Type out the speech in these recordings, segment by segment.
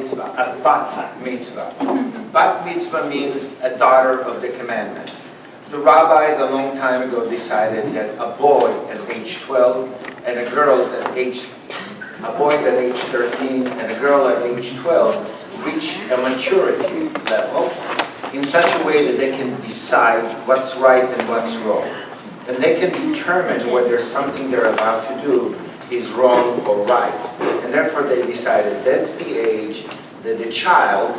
mitzvah, a bat mitzvah. Bat mitzvah means a daughter of the commandments. The rabbis a long time ago decided that a boy at age 12 and a boy's at age 13 and a girl at age 12 reach a maturity level in such a way that they can decide what's right and what's wrong. And they can determine whether something they're about to do is wrong or right. And therefore they decided that's the age that the child,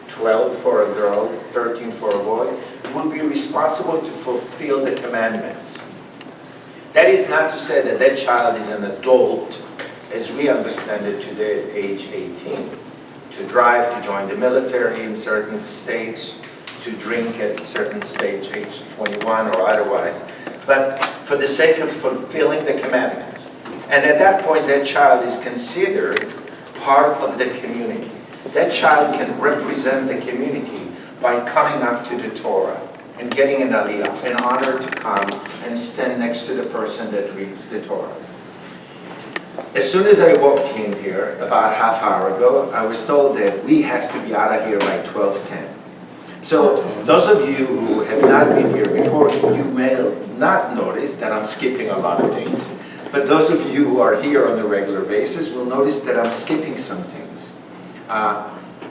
12 for a girl, 13 for a boy, will be responsible to fulfill the commandments. That is not to say that that child is an adult, as we understand it today at age 18, to drive, to join the military in certain states, to drink at certain stage, age 21 or otherwise, but for the sake of fulfilling the commandments. And at that point, that child is considered part of the community. That child can represent the community by coming up to the Torah and getting an aliyah, an honor to come and stand next to the person that reads the Torah. As soon as I walked in here, about half hour ago, I was told that we have to be out of here by 12:10. So those of you who have not been here before, you may not notice that I'm skipping a lot of things. But those of you who are here on a regular basis will notice that I'm skipping some things.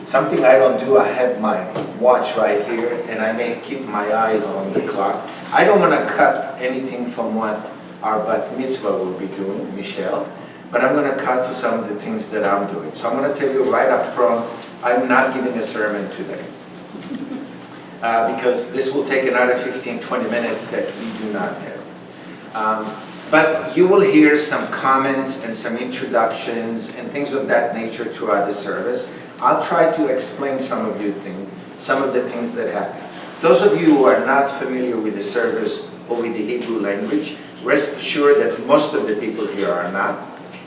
Something I don't do, I have my watch right here, and I may keep my eyes on the clock. I don't want to cut anything from what our bat mitzvah will be doing, Michele, but I'm going to cut for some of the things that I'm doing. So I'm going to tell you right up front, I'm not giving a sermon today. Because this will take another 15-20 minutes that we do not have. But you will hear some comments and some introductions and things of that nature throughout the service. I'll try to explain some of the things that happen. Those of you who are not familiar with the service or with the Hebrew language, rest assured that most of the people here are not.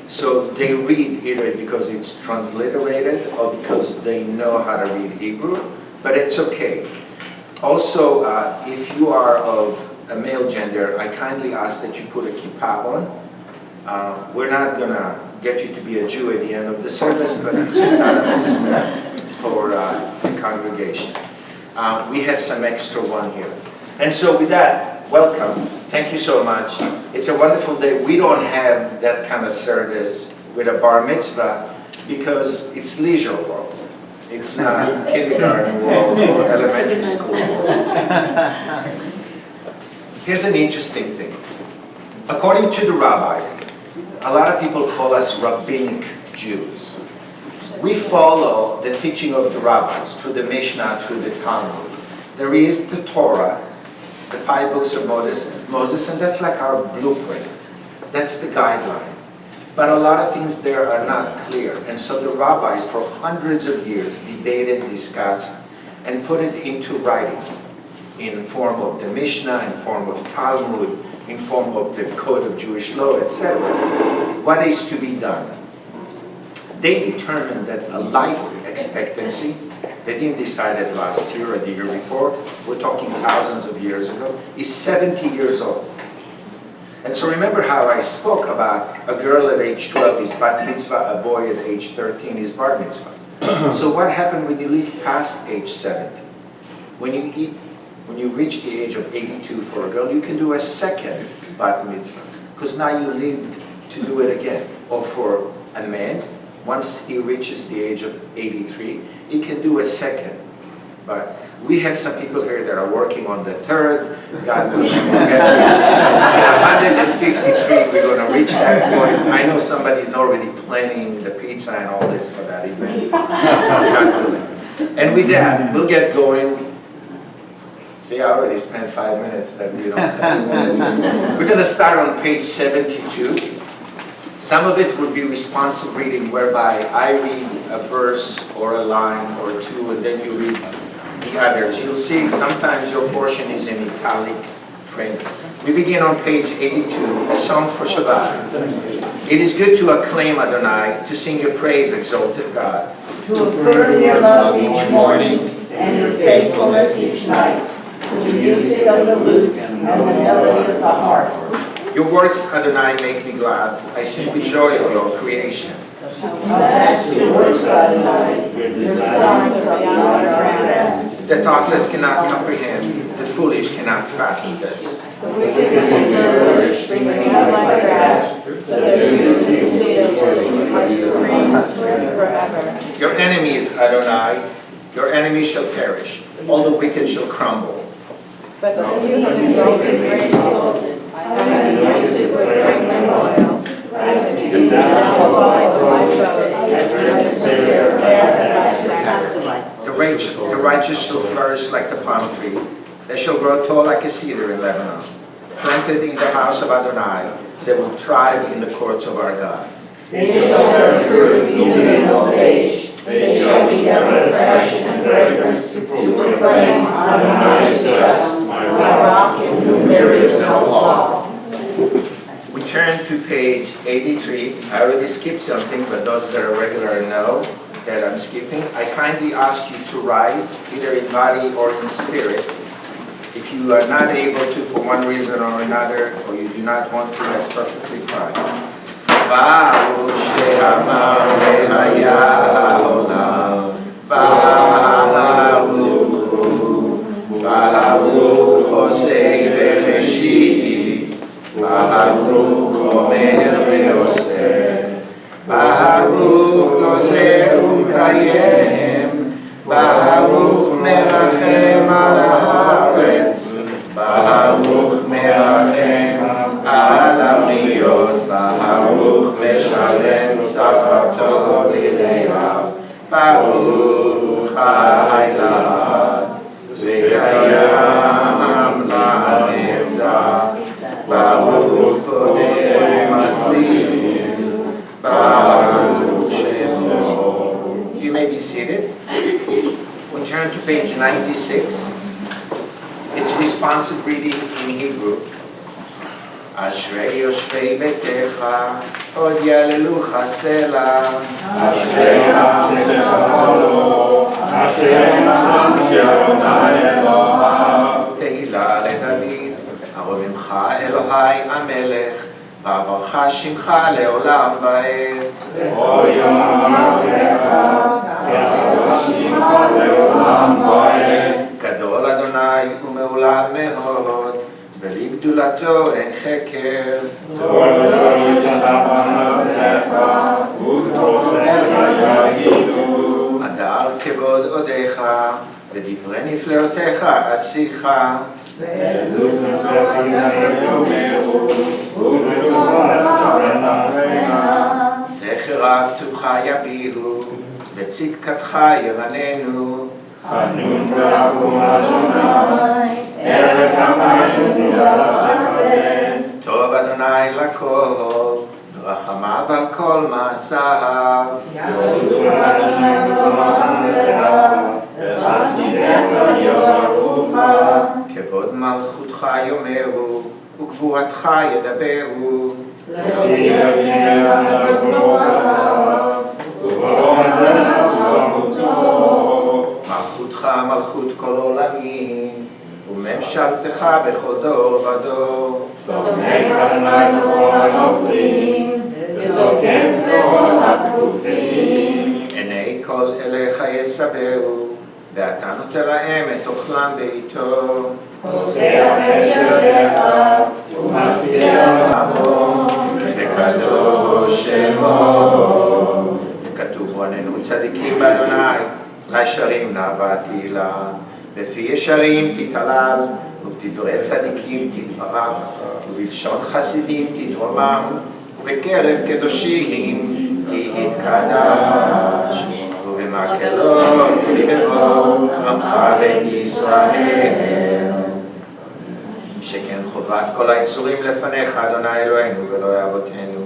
So they read either because it's transliterated or because they know how to read Hebrew, but it's okay. Also, if you are of a male gender, I kindly ask that you put a kippah on. We're not going to get you to be a Jew at the end of the service, but it's just out of respect for the congregation. We have some extra one here. And so with that, welcome. Thank you so much. It's a wonderful day. We don't have that kind of service with a bar mitzvah because it's leisure world. It's not kindergarten world or elementary school world. Here's an interesting thing. According to the rabbis, a lot of people call us rabbinic Jews. We follow the teaching of the rabbis through the Mishnah, through the Talmud. There is the Torah, the 5 books of Moses, and that's like our blueprint. That's the guideline. But a lot of things there are not clear. And so the rabbis, for hundreds of years, debated, discussed, and put it into writing in form of the Mishnah, in form of Talmud, in form of the Code of Jewish Law, etc. What is to be done? They determined that a life expectancy, they didn't decide it last year or the year before, we're talking thousands of years ago, is 70 years old. And so remember how I spoke about a girl at age 12 is bat mitzvah, a boy at age 13 is bar mitzvah. So what happened when you live past age 70? When you reach the age of 82 for a girl, you can do a second bat mitzvah, because now you lived to do it again. Or for a man, once he reaches the age of 83, he can do a second. But we have some people here that are working on the third. God willing, we'll get to 153, we're going to reach that point. I know somebody's already planning the pizza and all this for that event. God willing. And with that, we'll get going. See, I already spent 5 minutes that we don't have 2 minutes. We're going to start on page 72. Some of it will be responsive reading, whereby I read a verse or a line or two, and then you read the others. You'll see sometimes your portion is in italic print. We begin on page 82, a song for Shabbat. It is good to acclaim Adonai, to sing your praise, exalted God. To affirm your love each morning and your faithfulness each night. The music of the lute and the melody of the harp. Your works, Adonai, make me glad. I sing with joy of your creation. How vast your works, Adonai, Your signs are beyond our grasp. The thoughtless cannot comprehend, the foolish cannot fathom this. The wicked flourish, beyond my grasp, but their youth is sealed are supreme forever. Your enemies, Adonai, your enemies shall perish. All the wicked shall crumble. But you have exalted, great exalted. I have anointed with fragrant oil. I see the life of my foe. The righteous shall flourish like the palm tree. They shall grow tall like a cedar in Lebanon. Planted in the house of Adonai, they will thrive in the courts of our God. They shall bear fruit even in old age. They shall be ever fresh and fragrant to proclaim Adonai is just, my rock in whom there is no flaw. We turn to page 83. I already skipped something, but those that are regular know that I'm skipping. I kindly ask you to rise, either in body or in spirit. If you are not able to for one reason or another, or you do not want to, that's perfectly fine. Baruch she'amar ve'haya ha'olam, Baruch Hosei Bereshit, Baruch Omer ve'oseh, Baruch Gozeh u'mkayem, Baruch merachem al haaretz, Baruch merachem al הבריות, Baruch משלם שכרתו ללאה, Baruch האילת, וקיים לנצח, Baruch קודם מציב, Baruch שמו. You may be seated. We turn to page 96. It's responsive reading in Hebrew. אשרי יושבי ביתך, עוד יללוך סלע. אשרי שכבודו, אשרי אדוני אלוהיו. תהילה לדוד, ארוממך אלוהי המלך, ועברך שמך לעולם ועד. בכל יום אמרתך, ועברך שמך לעולם ועד. גדול אדוני ומעולם מאוד, ולגדולתו אין חקר. דור ודור ישתבח מעשיך, ותורשיך יגידו. הדר כבוד עודיך, ודברי נפלאותיך אשיך. ועזות נפשך יאמרו, ובשובך תרננה. זכר אהבתך יביעו, וצדקתך ירננו. חנון ורחום אדוני, ערך המים ולחסד. טוב אדוני לכל, רחמיו על כל מעשיו. יודו אדוני בכל מעשיך, וחסידיך יברכוך. כבוד מלכותך יאמרו, וגבורתך ידברו. להודיע בנייה לגבורתך, ובאורתך ובמותו. מלכותך מלכות כל עולמים, וממשלתך בכל דור ודור. שונאיך אדוני בכל הנופלים, וזוקף בכל הכרופים. עיני כל אליך יסברו, ואתה נותן להם את אוכלם בעיתו. פותח את ידיך, ומשביע עמו, וקדוש שמו. וכתוב רוננו צדיקים באדוני, לישרים נאווה תהילה. בפי ישרים תתהלל, ובדברי צדיקים תתברך, ובלשון חסידים תתרומם, ובקרב קדושים תתקדש. ובמקהלות ובבוא עמך בית ישראל. שכן חובת כל היצורים לפניך, אדוני אלוהינו ואלוהי אבותינו,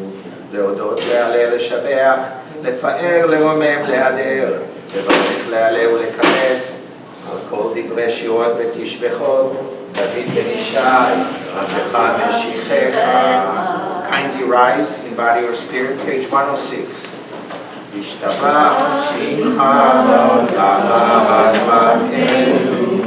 להודות, להלל, לשבח, לפאר, לרומם, להדר, לברך, להלל ולקדש, על כל דברי שירות ותשבחות, דוד בן ישי, רבך משיחך. Kindly rise in body or spirit, page 106. ישתבח שמך לעד מלכנו.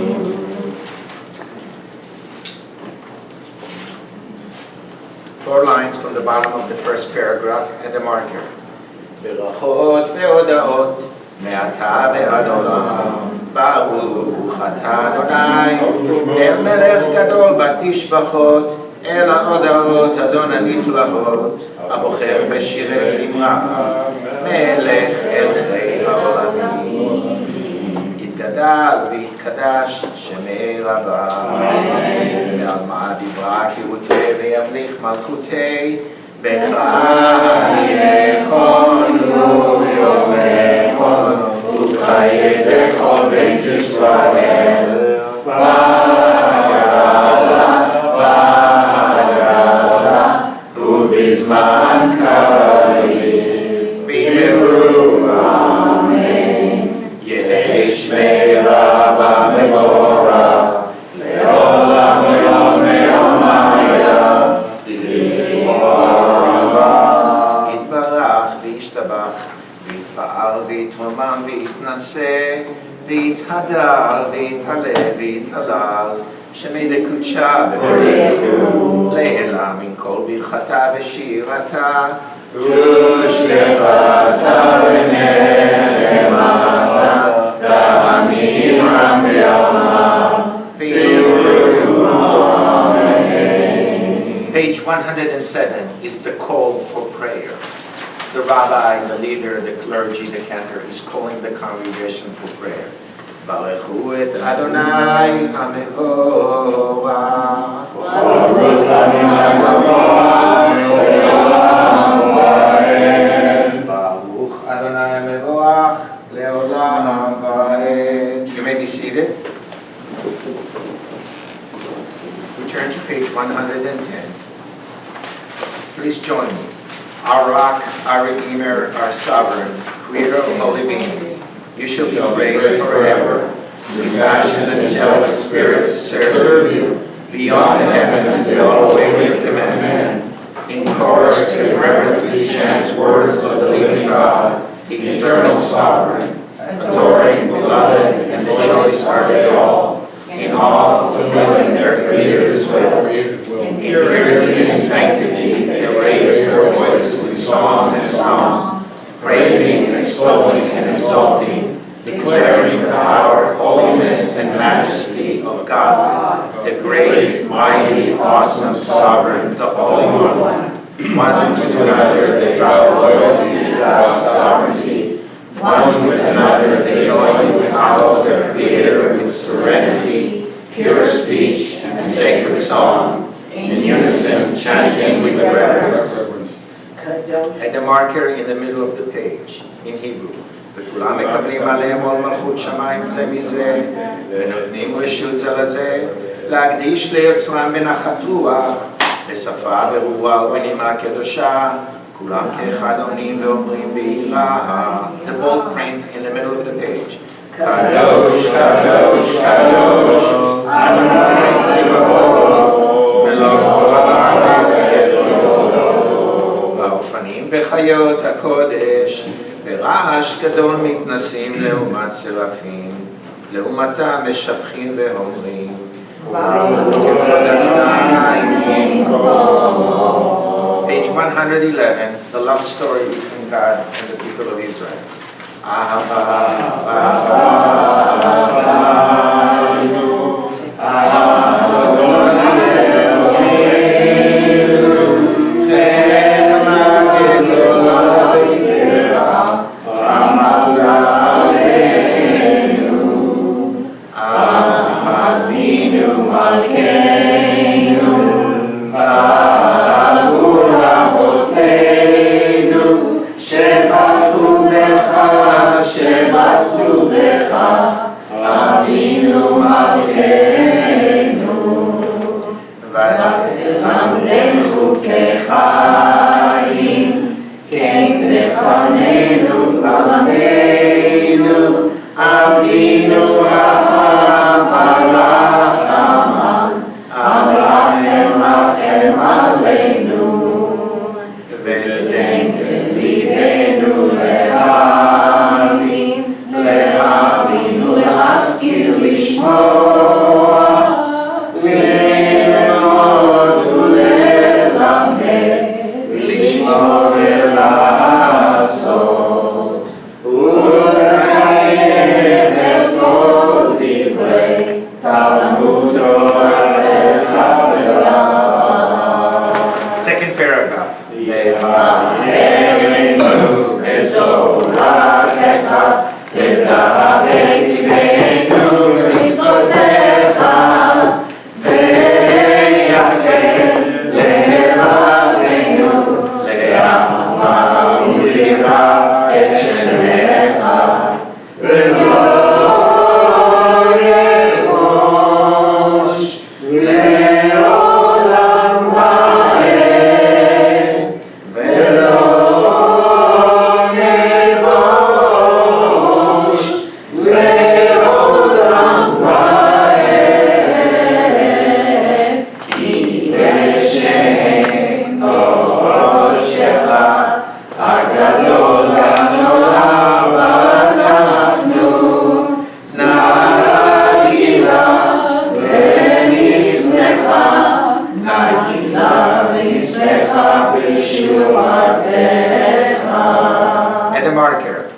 Four lines from the bottom of the first paragraph and the marker. ברכות והודאות מעתה ועד עולם. ברוך אתה אדוני, אל מלך גדול בתשבחות, אל ההודעות אדון הנפלאות, הבוחר בשירי זמרה, מלך אל חיי העולמים. יתגדל ויתקדש שמי רבה, ועל מה דיברה כרותי וימליך מלכותי, בך יכולנו יומך, וחיי לכל בית ישראל, ובזמן קריב, במהרו אמן. יהי שמי רבה מבורך, לעולם יום יומיה, יתברך וישתבח, ויתפאר ויתרומם ויתנשא, ויתהדר ויתעלה ויתהלל, שמי לקודשה וברכו, לעילה מן כל ברכתה ושירתה, ושלחתה ונחמתה, ואמירם בעלמם, ויראו אמן. Page 107 is the call for prayer. The rabbi, the leader, the clergy, the cantor is calling the congregation for prayer. ברכו את אדוני המבורך. ברוך אדוני המבורך לעולם ועד. You may be seated. We turn to page 110. Please join me. Our rock, our redeemer, our sovereign, creator of holy beings, you shall be praised forever. We fashioned an angelic spirit to serve you. Beyond the heavens they all await your command. In chorus they reverently chant words of the living God, the eternal sovereign, adoring, beloved, and the choice are they all. In awe fulfilling their Creator's will. In purity and sanctity they raise their voice with song and song, praising, extolling, and exalting, declaring the power, holiness, and majesty of God, the great, mighty, awesome, sovereign, the Holy One. One to another they vow loyalty to God's sovereignty. One with another they join to hallow their Creator with serenity, pure speech, and sacred song, in unison chanting with reverence. At the marker in the middle of the page, in Hebrew, וכולם מקבלים עליהם עול מלכות שמיים זה מזה, ונותנים רשות זה לזה, להקדיש ליוצרם בנחת רוח, בשפה ברורה ובנימה קדושה, כולם כאחד עונים ואומרים ביראה. The bold print in the middle of the page. קדוש, קדוש, קדוש, אדוני צבאות, מלוא כל הארץ כבודו. והאופנים בחיות הקודש, ברעש גדול מתנסים לעומת סרפים, לעומתם משבחים ואומרים, כבוד אדוני ימכור. Page 111, the love story between God and the people of Israel. So And the marker.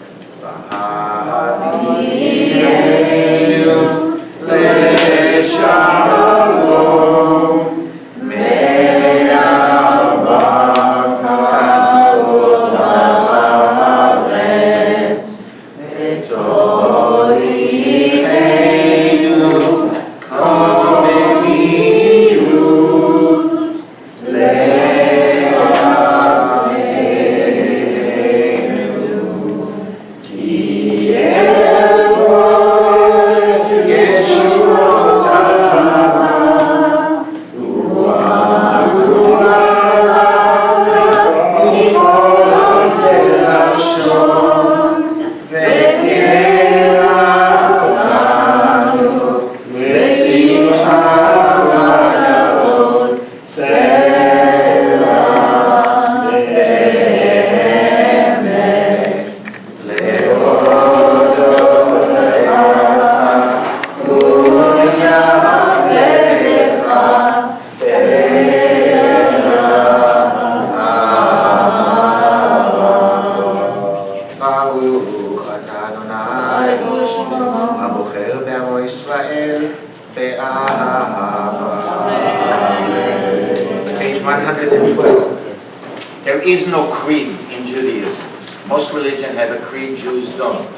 Page 112. There is no creed in Judaism. Most religions have a creed, Jews don't.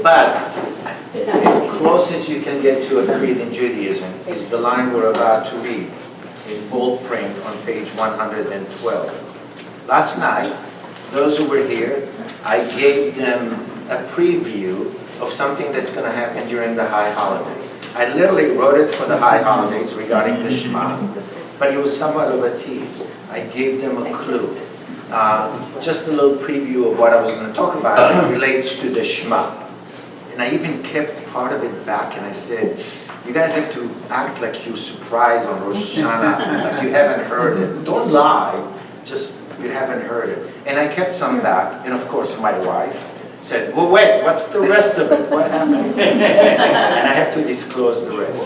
But as close as you can get to a creed in Judaism is the line we're about to read in bold print on page 112. Last night, those who were here, I gave them a preview of something that's going to happen during the high holidays. I literally wrote it for the high holidays regarding the Shema, but it was somewhat of a tease. I gave them a clue. Just a little preview of what I was going to talk about. It relates to the Shema. And I even kept part of it back and I said, you guys have to act like you're surprised on Rosh Hashanah, like you haven't heard it. Don't lie, just you haven't heard it. And I kept some back, and of course my wife said, well wait, what's the rest of it? What happened? And I have to disclose the rest.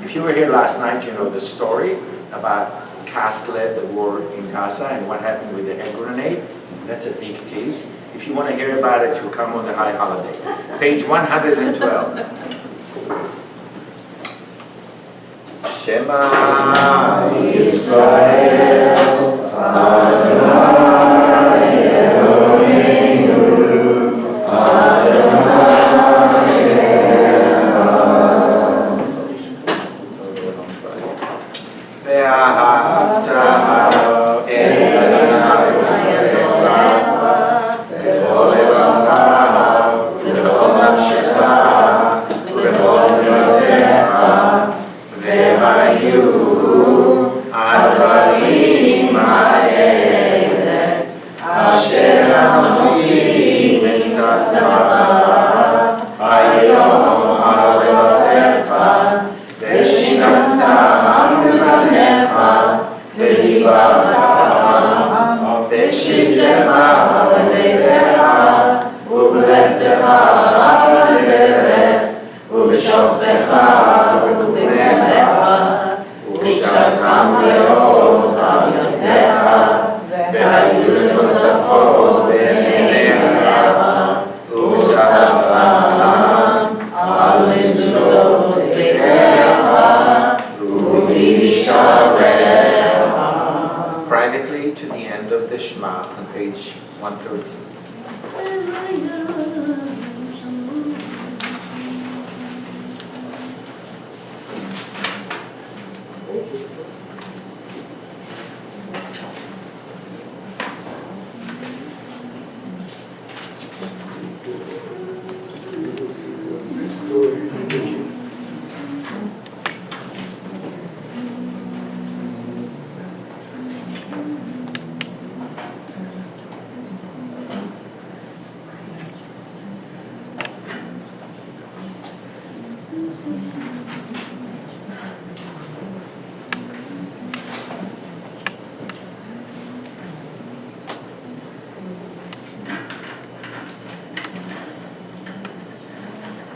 If you were here last night, you know the story about Castle, the war in Gaza, and what happened with the hand grenade. That's a big tease. If you want to hear about it, you'll come on the high holiday. Page 112. Shema Yisrael Adonai Eloheinu Adonai Echad Ve'ahavta et Adonai B'chol levacha v'chol nafshecha v'chol myotecha ve'hayu advarim ha'ele asher anochi mitzvah hayom al levatecha ve'shinantam levanecha ve'dibartam ve'shivtecha bebeitecha ובלכתך בדרך ובשוכבך ובקמך וקשרתם לראות אביותיך והיו תותפות בעיניך וכתבתם על מזוזות ביתך ובמשמריך. Privately to the end of the Shema on page 113.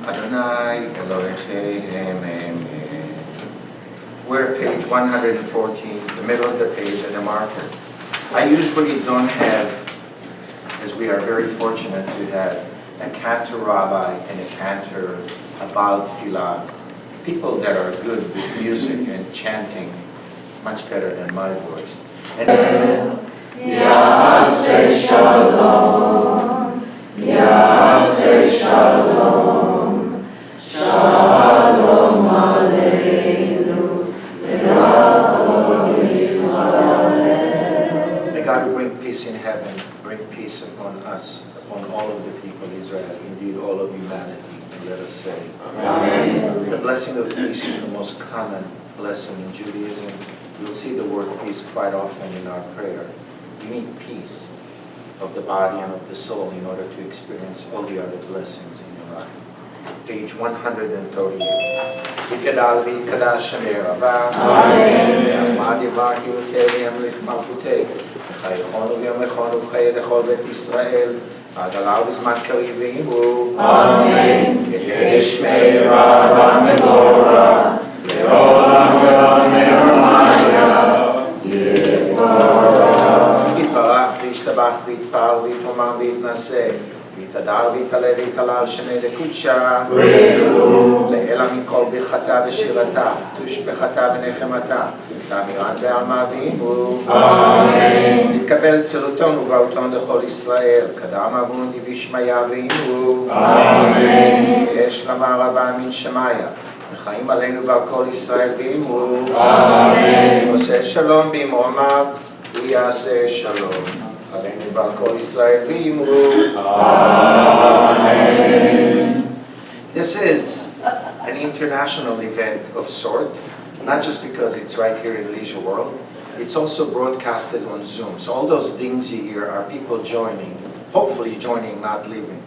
Adonai Eloheihem Amen. We're at page 114, the middle of the page, and a marker. I usually don't have, as we are very fortunate to have, a cantor rabbi and a cantor, a Baal Tfilah, people that are good with music and chanting, much better than my voice. And Yaseh Shalom, Yaseh Shalom, Shalom Aleinu, V'Yachol Yisrael. may God who bring peace in heaven, bring peace upon us, upon all of the people of Israel, indeed all of humanity. And let us say, Amen. the blessing of peace is the most common blessing in Judaism. You'll see the word peace quite often in our prayer. You need peace of the body and of the soul in order to experience all the other blessings in your life. Page 138. V'kedal v'kedal Shemei Rabah. Amen. V'amad yivach yutei v'yamlich malchutei. V'chayechonu v'yamechonu v'chayei l'chol bet Yisrael. עד עליו בזמן קריב ואמרו. Amen. ישמי רבה מבורך, לעולם ועד נרמיה. יתברך וישתבח ויתפאר ויתרומם ויתנשא. ויתהדר ויתעלה ויתעלה על שמי לקודשה. לאלה מכל ברכתה ושירתה. תושבחתה ונחמתה. תאמירן בעלמא ואמרו. Amen. יתקבל צלותון ובאותון לכל ישראל. קדם אבון דבישמיה ואמרו. Amen. יש לומר רבה מן שמיה. וחיים עלינו ועל כל ישראל ואמרו. Amen. עושה שלום במרומיו, הוא יעשה שלום. עלינו ועל כל ישראל ואמרו. Amen. This is an international event of sort, not just because it's right here in Leisure World, it's also broadcasted on Zoom. So all those things you hear are people joining, hopefully joining, not leaving.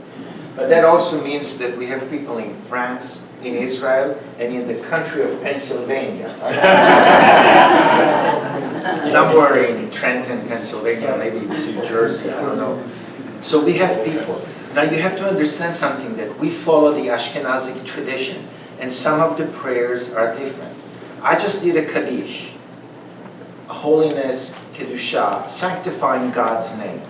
But that also means that we have people in France, in Israel, and in the country of Pennsylvania. Somewhere in Trenton, Pennsylvania, maybe it's New Jersey, I don't know. So we have people. Now you have to understand something, that we follow the Ashkenazic tradition, and some of the prayers are different. I just did a Kaddish, a holiness, Kedusha, sanctifying God's name.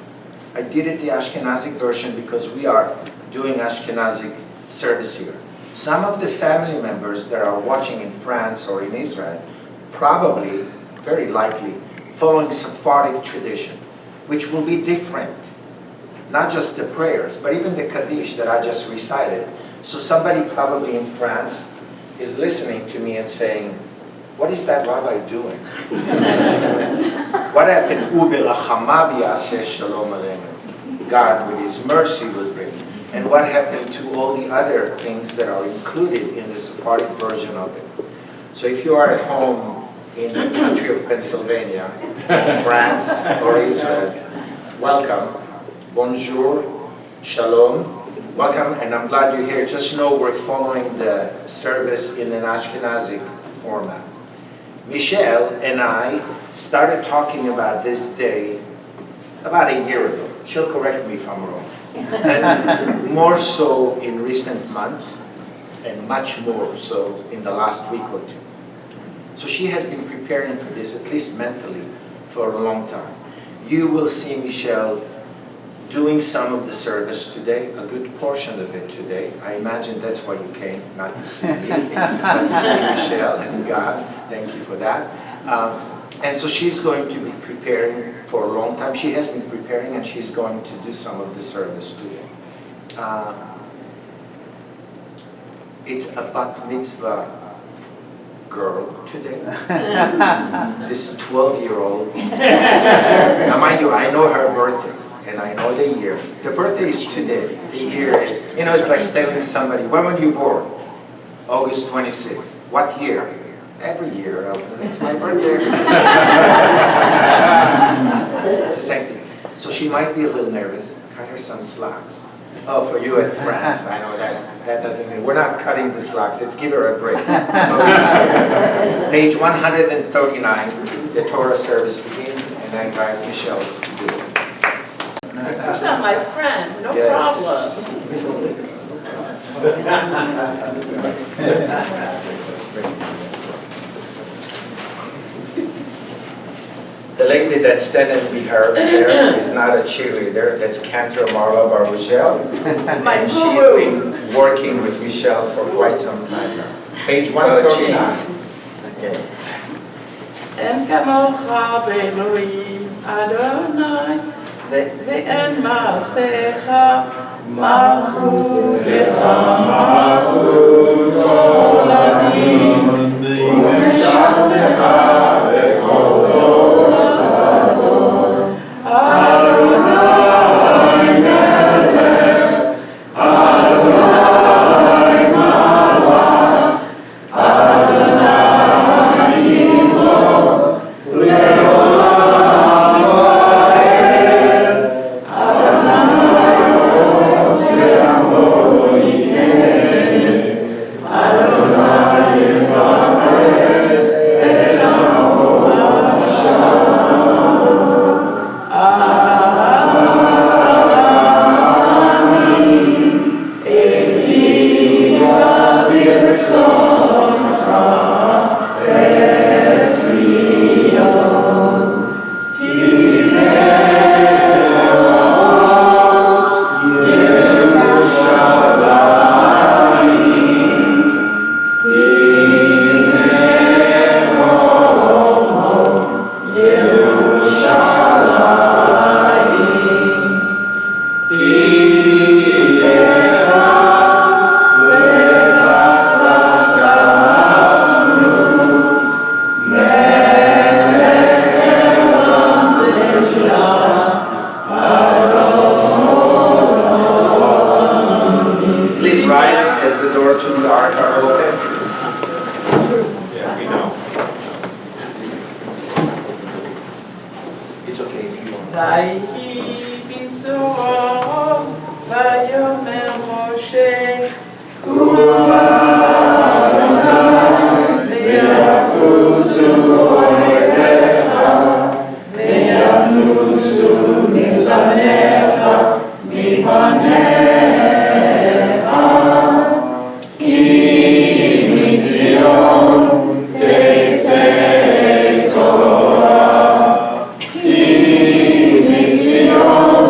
I did it the Ashkenazic version because we are doing Ashkenazic service here. Some of the family members that are watching in France or in Israel, probably, very likely, following Sephardic tradition, which will be different. Not just the prayers, but even the Kaddish that I just recited. So somebody probably in France is listening to me and saying, what is that rabbi doing? What happened? God with his mercy will bring. And what happened to all the other things that are included in the Sephardic version of it? So if you are at home in the country of Pennsylvania, France, or Israel, welcome. Bonjour, shalom, welcome, and I'm glad you're here. Just know we're following the service in an Ashkenazic format. Michele and I started talking about this day about a year ago. She'll correct me if I'm wrong. And more so in recent months, and much more so in the last week or two. So she has been preparing for this, at least mentally, for a long time. You will see Michele doing some of the service today, a good portion of it today. I imagine that's why you came, not to see me, but to see Michele and God. Thank you for that. And so she's going to be preparing for a long time. She has been preparing, and she's going to do some of the service today. It's a bat mitzvah girl today. This 12-year-old. Now mind you, I know her birthday. And I know the year. The birthday is today. The year is, you know, it's like telling somebody, when were you born? August 26th. What year? Every year. It's my birthday. It's the same thing. So she might be a little nervous. Cut her some slacks. Oh, for you at France, I know that doesn't mean, we're not cutting the slacks. Let's give her a break. Page 139, the Torah service begins, and I invite Michele to do it. That's not my friend, no Yes. problem. The lady that's standing behind there is not a cheerleader, that's Cantor Marla Barbugel. My And she's guru. been working with Michele for quite some time now. Page 139. Okay. En kamocha be'Elohim Adonai ve'en ma'asecha malchut lecha malchut olamim u'neshamtecha b'chol torato Adonai melech Adonai malach Adonai yimloch le'olam va'ed Adonai oz le'amo yiteh Adonai yivarech et amo Amin Etiva b'rtzoncha Etzion Please rise as the door to the ark are open. Yeah, we know. It's okay if you want. ויהי בשורו ויאמר משה ויחוסו אוהביך וינוסו משנאיך מפניך כי מציון תצא תורה כי מציון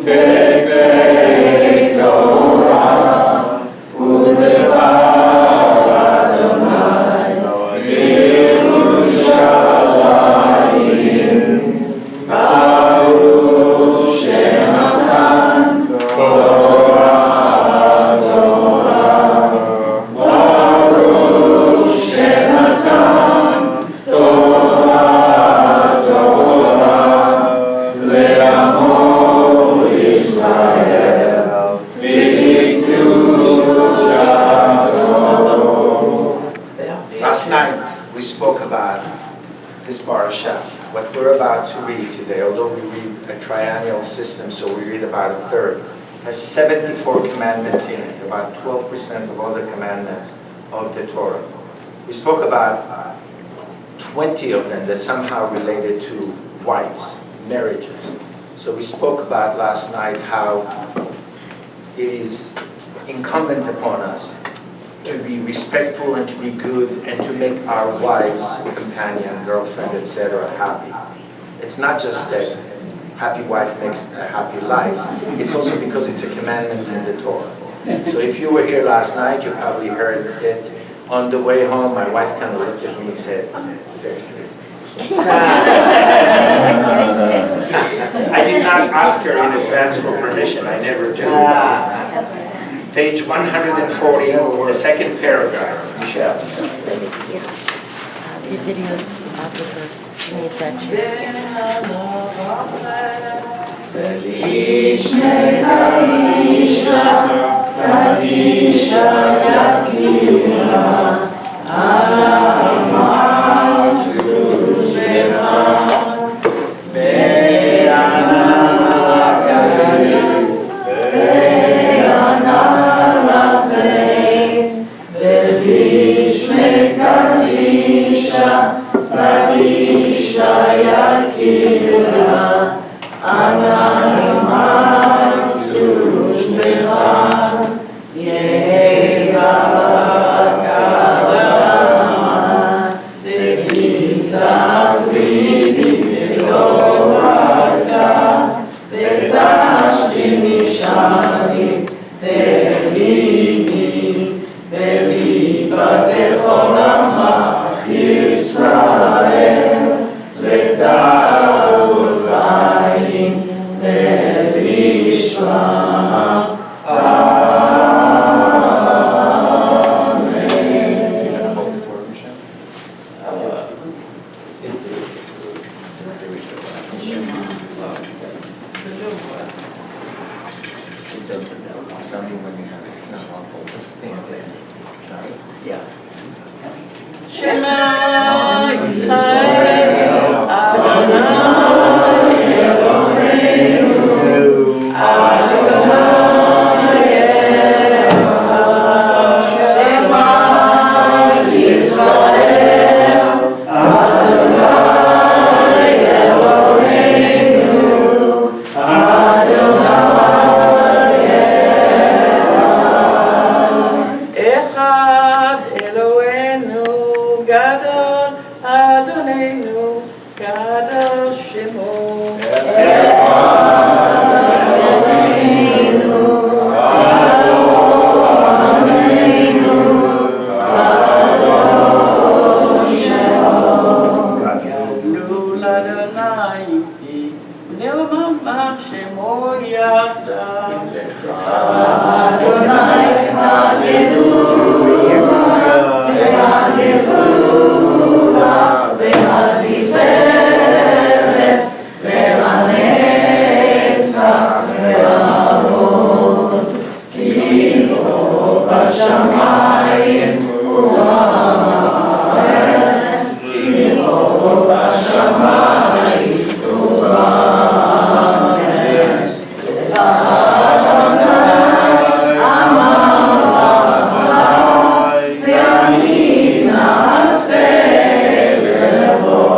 תצא תורה ודבר אדוני בירושלים ברוך שנתן תורה ברוך שנתן תורה לעמו ישראל בקדושתו. Last night, we spoke about this parasha. What we're about to read today, although we read a triennial system, so we read about a third, has 74 commandments in it, about 12% of all the commandments of the Torah. We spoke about 20 of them that somehow related to wives, marriages. So we spoke about last night how it is incumbent upon us to be respectful and to be good and to make our wives, companion, girlfriend, etc. happy. It's not just that happy wife makes a happy life, it's also because it's a commandment in the Torah. So if you were here last night, you probably heard it. On the way home, my wife kind of looked at me and said, seriously. I did not ask her in advance for permission, I never do. Page 140, the second paragraph. Michele. The video before she needs that Yeah. בכל עמך ישראל, לטהרות חיים ולשמה. Shema Yisrael, Adonai Eloheinu, Adonai Echad. Shema Yisrael, Adonai Eloheinu, Adonai Echad. Echad Eloheinu, Gadol Adonenu, Gadol Shemo. Gadol Adonai iti, Neomamam Shemo Yachdav. Adonai Hallelujah, Hallelujah, V'Hatiferet, V'Hanetzach, V'Havod, Ki Bo Bashamayim U'Haaretz, Ki Bo Bashamayim U'Haaretz. Adonai Amar V'Ani Na'aseh V'Levoderosh,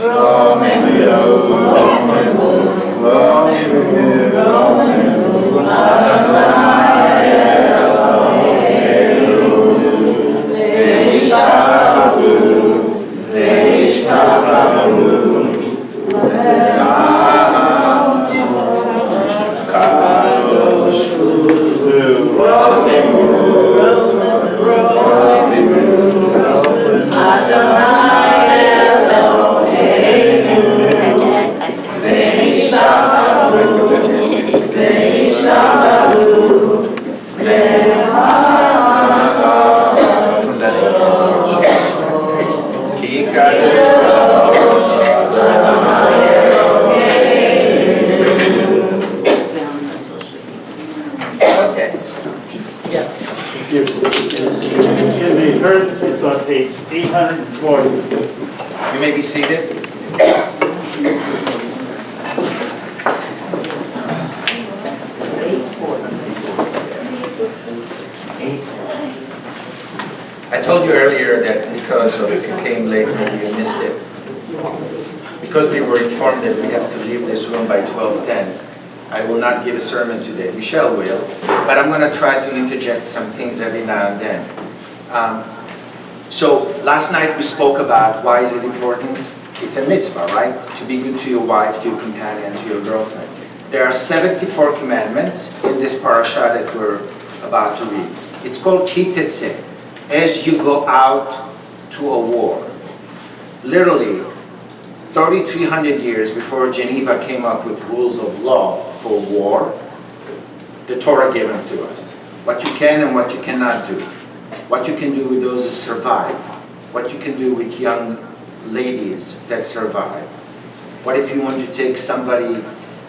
Romenu, Romenu, Romenu, Romenu, Adonai Eloheinu, Ve'ishtachavu, Ve'ishtachavu, Kadosh Hu, Romenu, Romenu, Adonai Eloheinu, Ve'ishtachavu, Ve'ishtachavu, Ki kadosh. Okay. In the Hertz, it's on page 840. You may be seated. I told you earlier that because of, if you came late, maybe you missed it. Because we were informed that we have to leave this room by 12:10, I will not give a sermon today. Michele will, but I'm going to try to interject some things every now and then. So last night we spoke about why is it important? It's a mitzvah, right? To be good to your wife, to your companion, to your girlfriend. There are 74 commandments in this parasha that we're about to read. It's called Ki Tetzeh, as you go out to a war. Literally, 3,300 years before Geneva came up with rules of law for war, the Torah gave them to us. What you can and what you cannot do. What you can do with those who survive. What you can do with young ladies that survive. What if you want to take somebody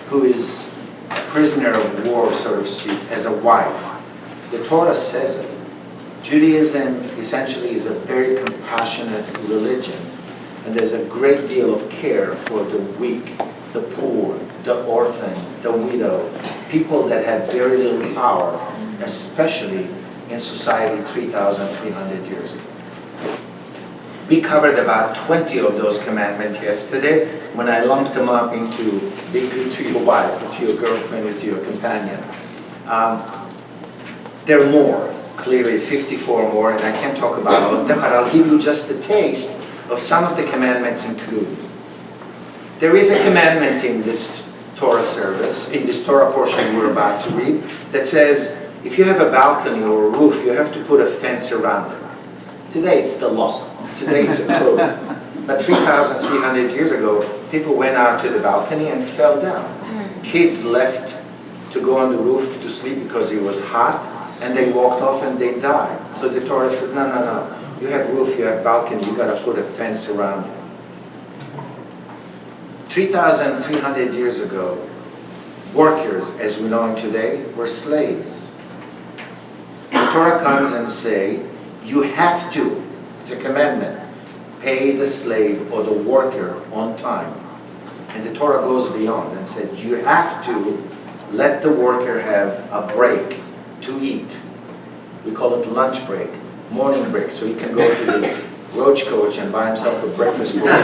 who is a prisoner of war, so to speak, as a wife? The Torah says it. Judaism essentially is a very compassionate religion. And there's a great deal of care for the weak, the poor, the orphan, the widow, people that have very little power, especially in society 3,300 years ago. We covered about 20 of those commandments yesterday when I lumped them up into be good to your wife, or to your girlfriend, or to your companion. There are more, clearly 54 more, and I can't talk about all of them, but I'll give you just a taste of some of the commandments included. There is a commandment in this Torah service, in this Torah portion we're about to read, that says, if you have a balcony or a roof, you have to put a fence around it. Today it's the law. Today it's a code. But 3,300 years ago, people went out to the balcony and fell down. Kids left to go on the roof to sleep because it was hot, and they walked off and they died. So the Torah said, no, no, no. You have roof, you have balcony, you got to put a fence around it. 3,300 years ago, workers, as we know them today, were slaves. The Torah comes and say, you have to, it's a commandment, pay the slave or the worker on time. And the Torah goes beyond and said, you have to let the worker have a break to eat. We call it lunch break, morning break, so he can go to this roach coach and buy himself a breakfast program.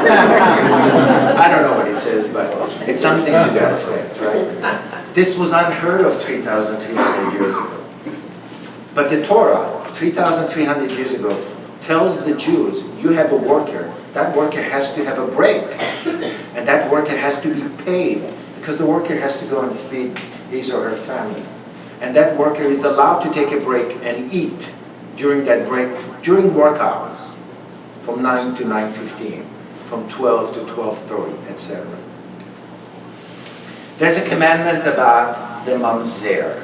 I don't know what it says, but it's something to that effect, right? This was unheard of 3,300 years ago. But the Torah, 3,300 years ago, tells the Jews, you have a worker, that worker has to have a break. And that worker has to be paid, because the worker has to go and feed his or her family. And that worker is allowed to take a break and eat during that break, during work hours, from 9 to 9:15, from 12 to 12:30, etc. There's a commandment about the mamzer.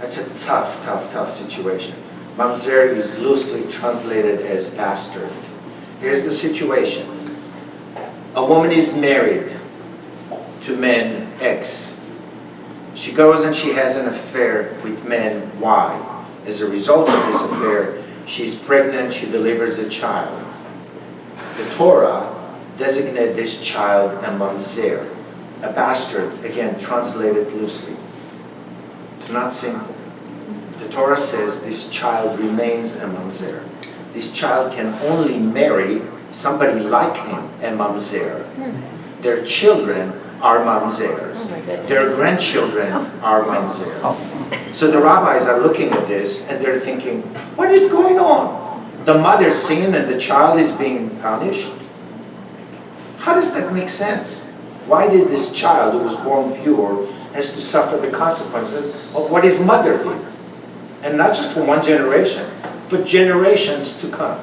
That's a tough, tough, tough situation. Mamzer is loosely translated as bastard. Here's the situation. A woman is married to man X. She goes and she has an affair with man Y. As a result of this affair, she's pregnant, she delivers a child. The Torah designated this child a mamzer, a bastard, again, translated loosely. It's not simple. The Torah says this child remains a mamzer. This child can only marry somebody like him, a mamzer. Their children are mamzers. Their grandchildren are mamzers. So the rabbis are looking at this and they're thinking, what is going on? The mother sinned and the child is being punished? How does that make sense? Why did this child who was born pure has to suffer the consequences of what his mother did? And not just for one generation, but generations to come.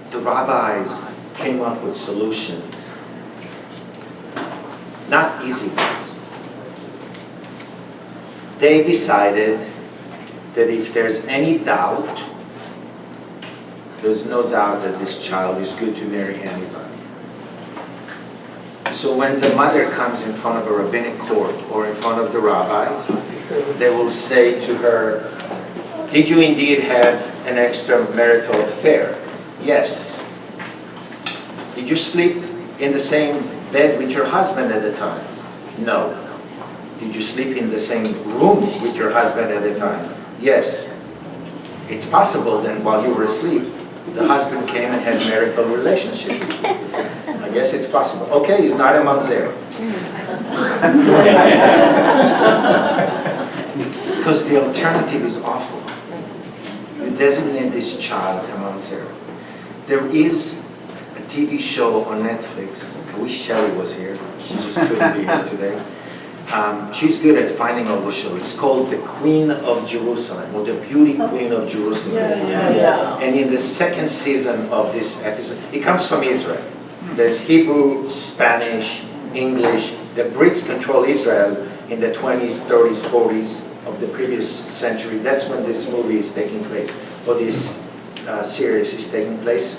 The rabbis came up with solutions. Not easy ones. They decided that if there's any doubt, there's no doubt that this child is good to marry anybody. So when the mother comes in front of a rabbinic court or in front of the rabbis, they will say to her, did you indeed have an extramarital affair? Yes. Did you sleep in the same bed with your husband at the time? No. Did you sleep in the same room with your husband at the time? Yes. It's possible then while you were asleep, the husband came and had marital relationship. I guess it's possible. Okay, he's not a mamzer. Because the alternative is awful. You designate this child a mamzer. There is a TV show on Netflix. I wish Shelley was here. She just couldn't be here today. She's good at finding all the shows. It's called The Queen of Jerusalem, or The Beauty Queen of Jerusalem. And in the second season of this episode, it comes from Israel. There's Hebrew, Spanish, English. The Brits control Israel in the 20s, 30s, 40s of the previous century. That's when this movie is taking place, or this series is taking place.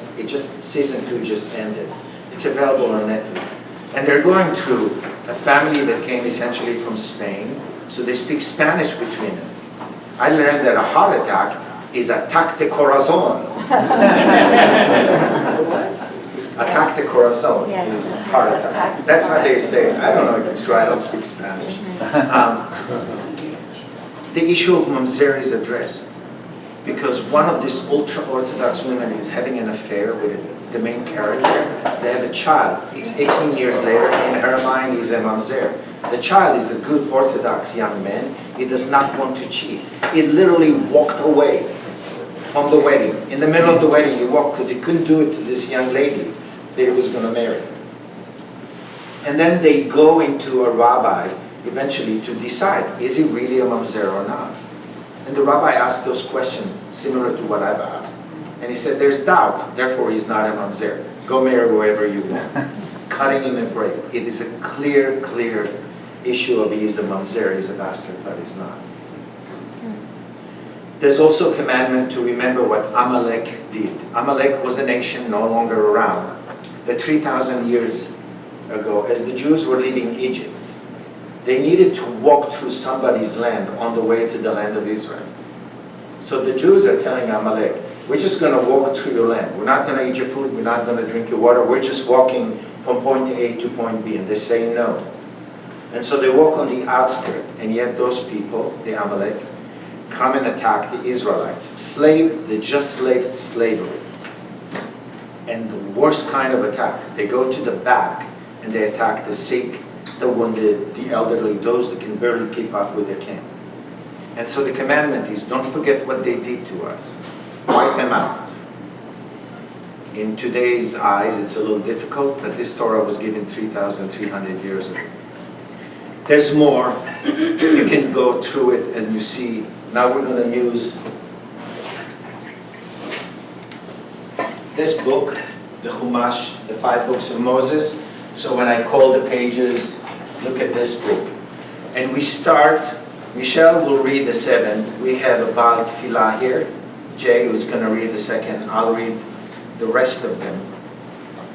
Season 2 just ended. It's available on Netflix. And they're going through a family that came essentially from Spain, so they speak Spanish between them. I learned that a heart attack is ataque de corazon. Ataque de corazon is heart attack. That's how they say it. I don't know if it's true, I don't speak Spanish. The issue of mamzer is addressed because one of these ultra-Orthodox women is having an affair with the main character. They have a child. It's 18 years later. In her mind, he's a mamzer. The child is a good Orthodox young man. He does not want to cheat. He literally walked away from the wedding. In the middle of the wedding, he walked because he couldn't do it to this young lady that he was going to marry. And then they go into a rabbi eventually to decide, is he really a mamzer or not? And the rabbi asked those questions similar to what I've asked. And he said, there's doubt, therefore he's not a mamzer. Go marry whoever you want. Cutting him a break. It is a clear issue of he is a mamzer, he's a bastard, but he's not. There's also a commandment to remember what Amalek did. Amalek was a nation no longer around. But 3,000 years ago, as the Jews were leaving Egypt, they needed to walk through somebody's land on the way to the land of Israel. So the Jews are telling Amalek, we're just going to walk through your land. We're not going to eat your food. We're not going to drink your water. We're just walking from point A to point B. And they say no. And so they walk on the outskirts. And yet those people, the Amalek, come and attack the Israelites. They just slaved slavery. And the worst kind of attack. They go to the back and they attack the sick, the wounded, the elderly, those that can barely keep up with the king. And so the commandment is, don't forget what they did to us. Wipe them out. In today's eyes, it's a little difficult, but this Torah was given 3,300 years ago. There's more. You can go through it and you see. Now we're going to use this book, the Chumash, the 5 books of Moses. So when I call the pages, look at this book. And we start, Michele will read the 7th. We have a Baal Tfilah here. Jay, who's going to read the 2nd. I'll read the rest of them.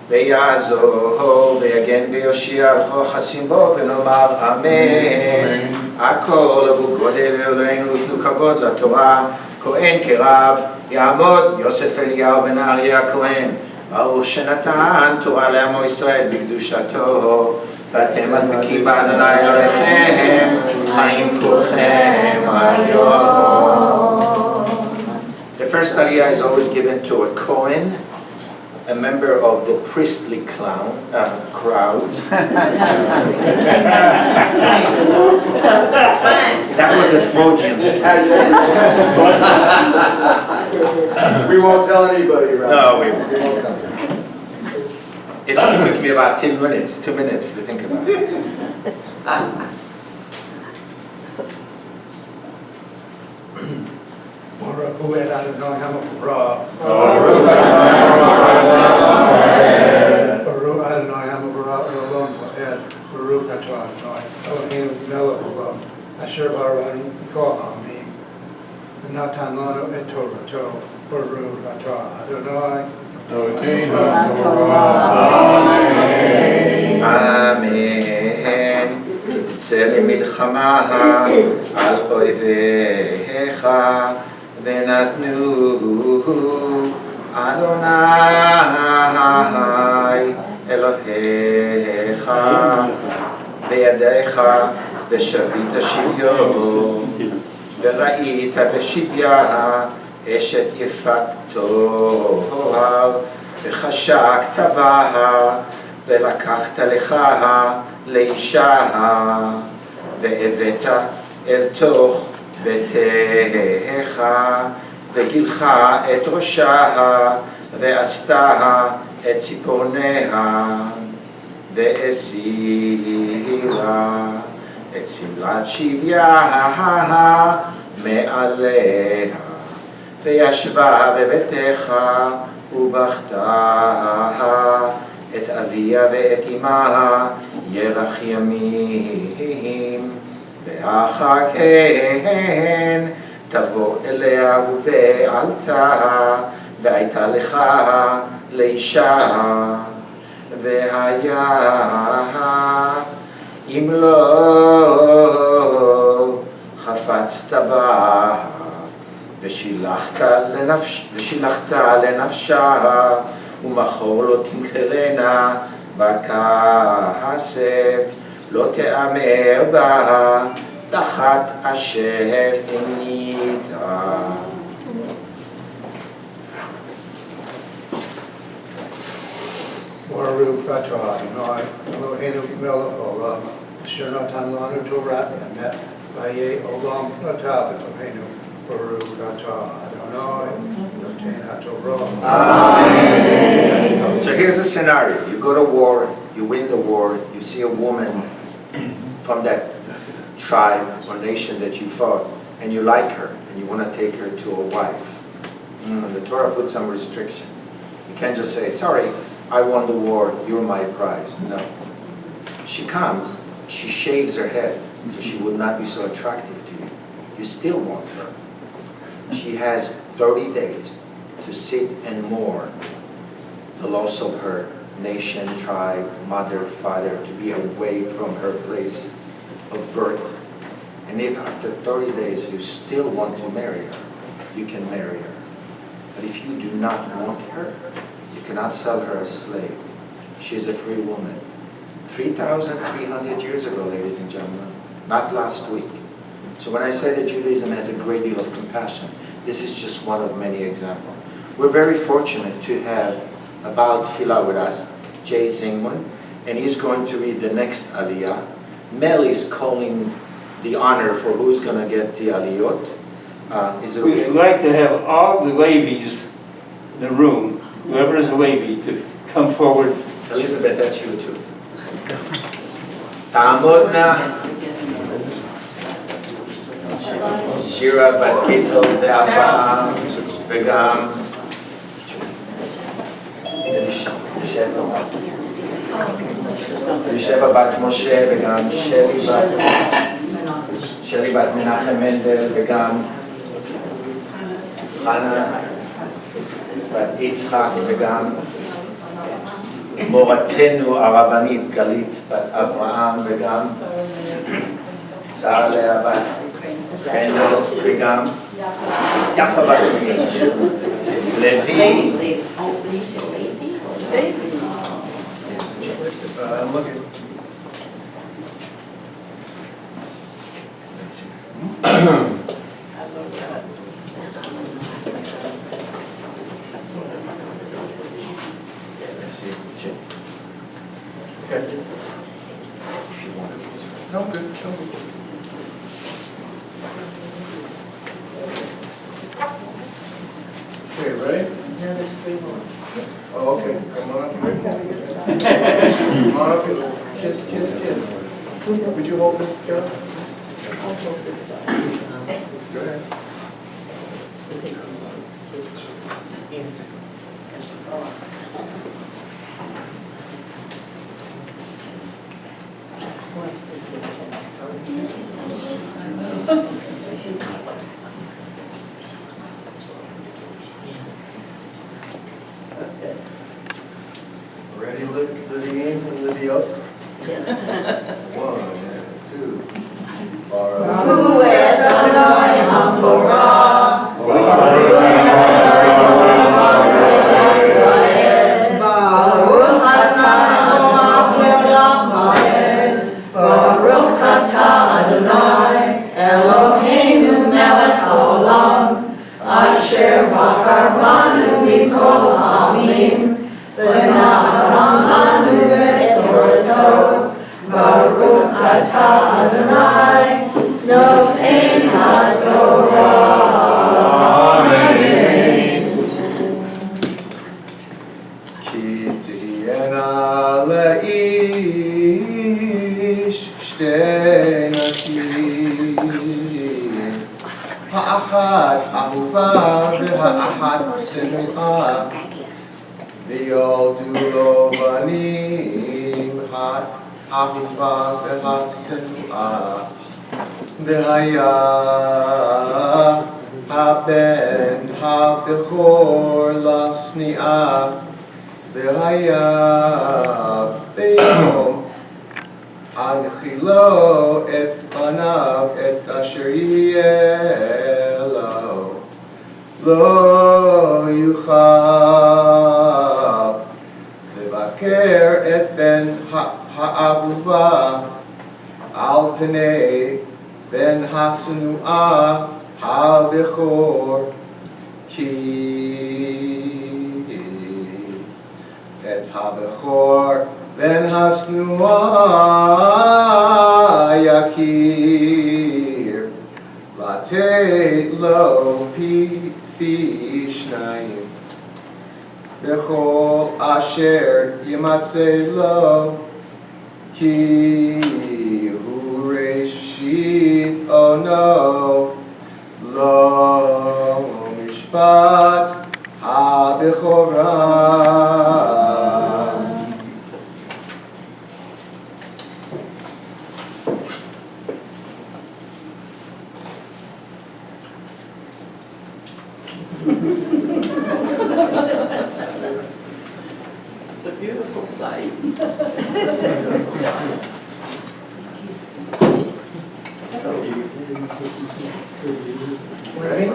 ויעזור ויגן ויושיע וכל חסים בו ונאמר אמן. הכל עבור גודל אלוהינו ייתנו כבוד לתורה. כהן כרב יעמוד יוסף אליהו בן אריה הכהן. ברוך שנתן תורה לעמו ישראל בקדושתו. ואתם מדבקים באדוני אלוהיכם חיים כולכם היום. The first aliyah is always given to a Kohen, a member of the priestly crowd. That was a Freudian slip. We won't tell anybody, right? No, we won't. It only took me about 2 minutes to think about it. Baruch hu et Adonai HaMavorah. Baruch Adonai HaMavorah Olam Va'ed. Baruch atah Adonai Eloheinu melech olam. Asher baranu mikol ha'amim. V'natan lanu et Torato. Baruch atah Adonai. אמן. תצא למלחמה על אויביך ונתנו אדוני אלוהיך בידיך ושבית שביו וראית בשביה אשת יפת תואר וחשקת בה ולקחת לך לאישה והבאת אל תוך ביתך וגילך את ראשה ועשתה את ציפורניה והסירה את שמלת שביה מעליה וישבה בביתך ובכתה את אביה ואת אמה ירח ימים ואחר כן תבוא אליה ובעלתה והייתה לך לאישה והיה אם לא חפצת בה ושילחת לנפשה ומחור לא תמכרנה בכסף לא תאמר בה תחת אשר עינית. Baruch atah Adonai Eloheinu melech olam. Asher natan lanu Torah emet. Vayeh olam natav Eloheinu. Baruch atah Adonai noten haTorah. Amen. So here's a scenario. You go to war, you win the war, you see a woman from that tribe or nation that you fought, and you like her, and you want to take her to a wife. The Torah puts some restriction. You can't just say, sorry, I won the war, you're my prize. No. She comes, she shaves her head, so she would not be so attractive to you. You still want her. She has 30 days to sit and mourn the loss of her nation, tribe, mother, father, to be away from her place of birth. And if after 30 days you still want to marry her, you can marry her. But if you do not want her, you cannot sell her as slave. She is a free woman. 3,300 years ago, ladies and gentlemen, not last week. So when I say that Judaism has a great deal of compassion, this is just one of many examples. We're very fortunate to have a Baal Tefillah with us, Jay Zingman, and he's going to read the next Aliyah. Mel is calling the honor for who's going to get the Aliyot. Is it okay? We'd like to have all the Levies in the room, whoever is a Levi, to come forward. Elizabeth, that's you too. Ta'amodna Shira בת גיטל ואברהם וגם אלישבע בת משה וגם שלי בת מנחם מנדל וגם חנה בת יצחק וגם מורתנו הרבנית גלית בת אברהם וגם שרה לאה בת חנדל וגם יפה בת לוי I'm looking. Okay. No, good. No, good. Okay, ready? No, there's 3 more. Oh, okay. Come on up here. Come on up here. Kiss, kiss, kiss. Would you hold this, Carol? I'll hold this side. Go ahead. Ready, Livy in and Livy out? 1, 2. Who et Adonai HaPorah, Baruch atah Le'olam Va'ed, Baruch atah Adonai, Eloheinu melech haolam, asher bachar banu mikol ha'amim, v'natan lanu et torato, Baruch atah Adonai, noten haTorah. Ki tihiyena le'ish shtei nashim, ha'achat ahuva v'ha'achat sinua, v'yoldu lo banim ha'ahuva v'ha'sinua, v'haya haben ha'bechor lasni'a, v'haya b'yom anchilo et panav et asher yeh lo, lo yuchal levaker et ben ha'ahuva al pnei ben hasanua ha'bechor, ki et ha'bechor ben hasnua yakir latei lo pi shnayim bechol asher yimatzei lo, ki hu reishi oh no, lo mishpat ha-bechorah. It's a beautiful sight. Ready?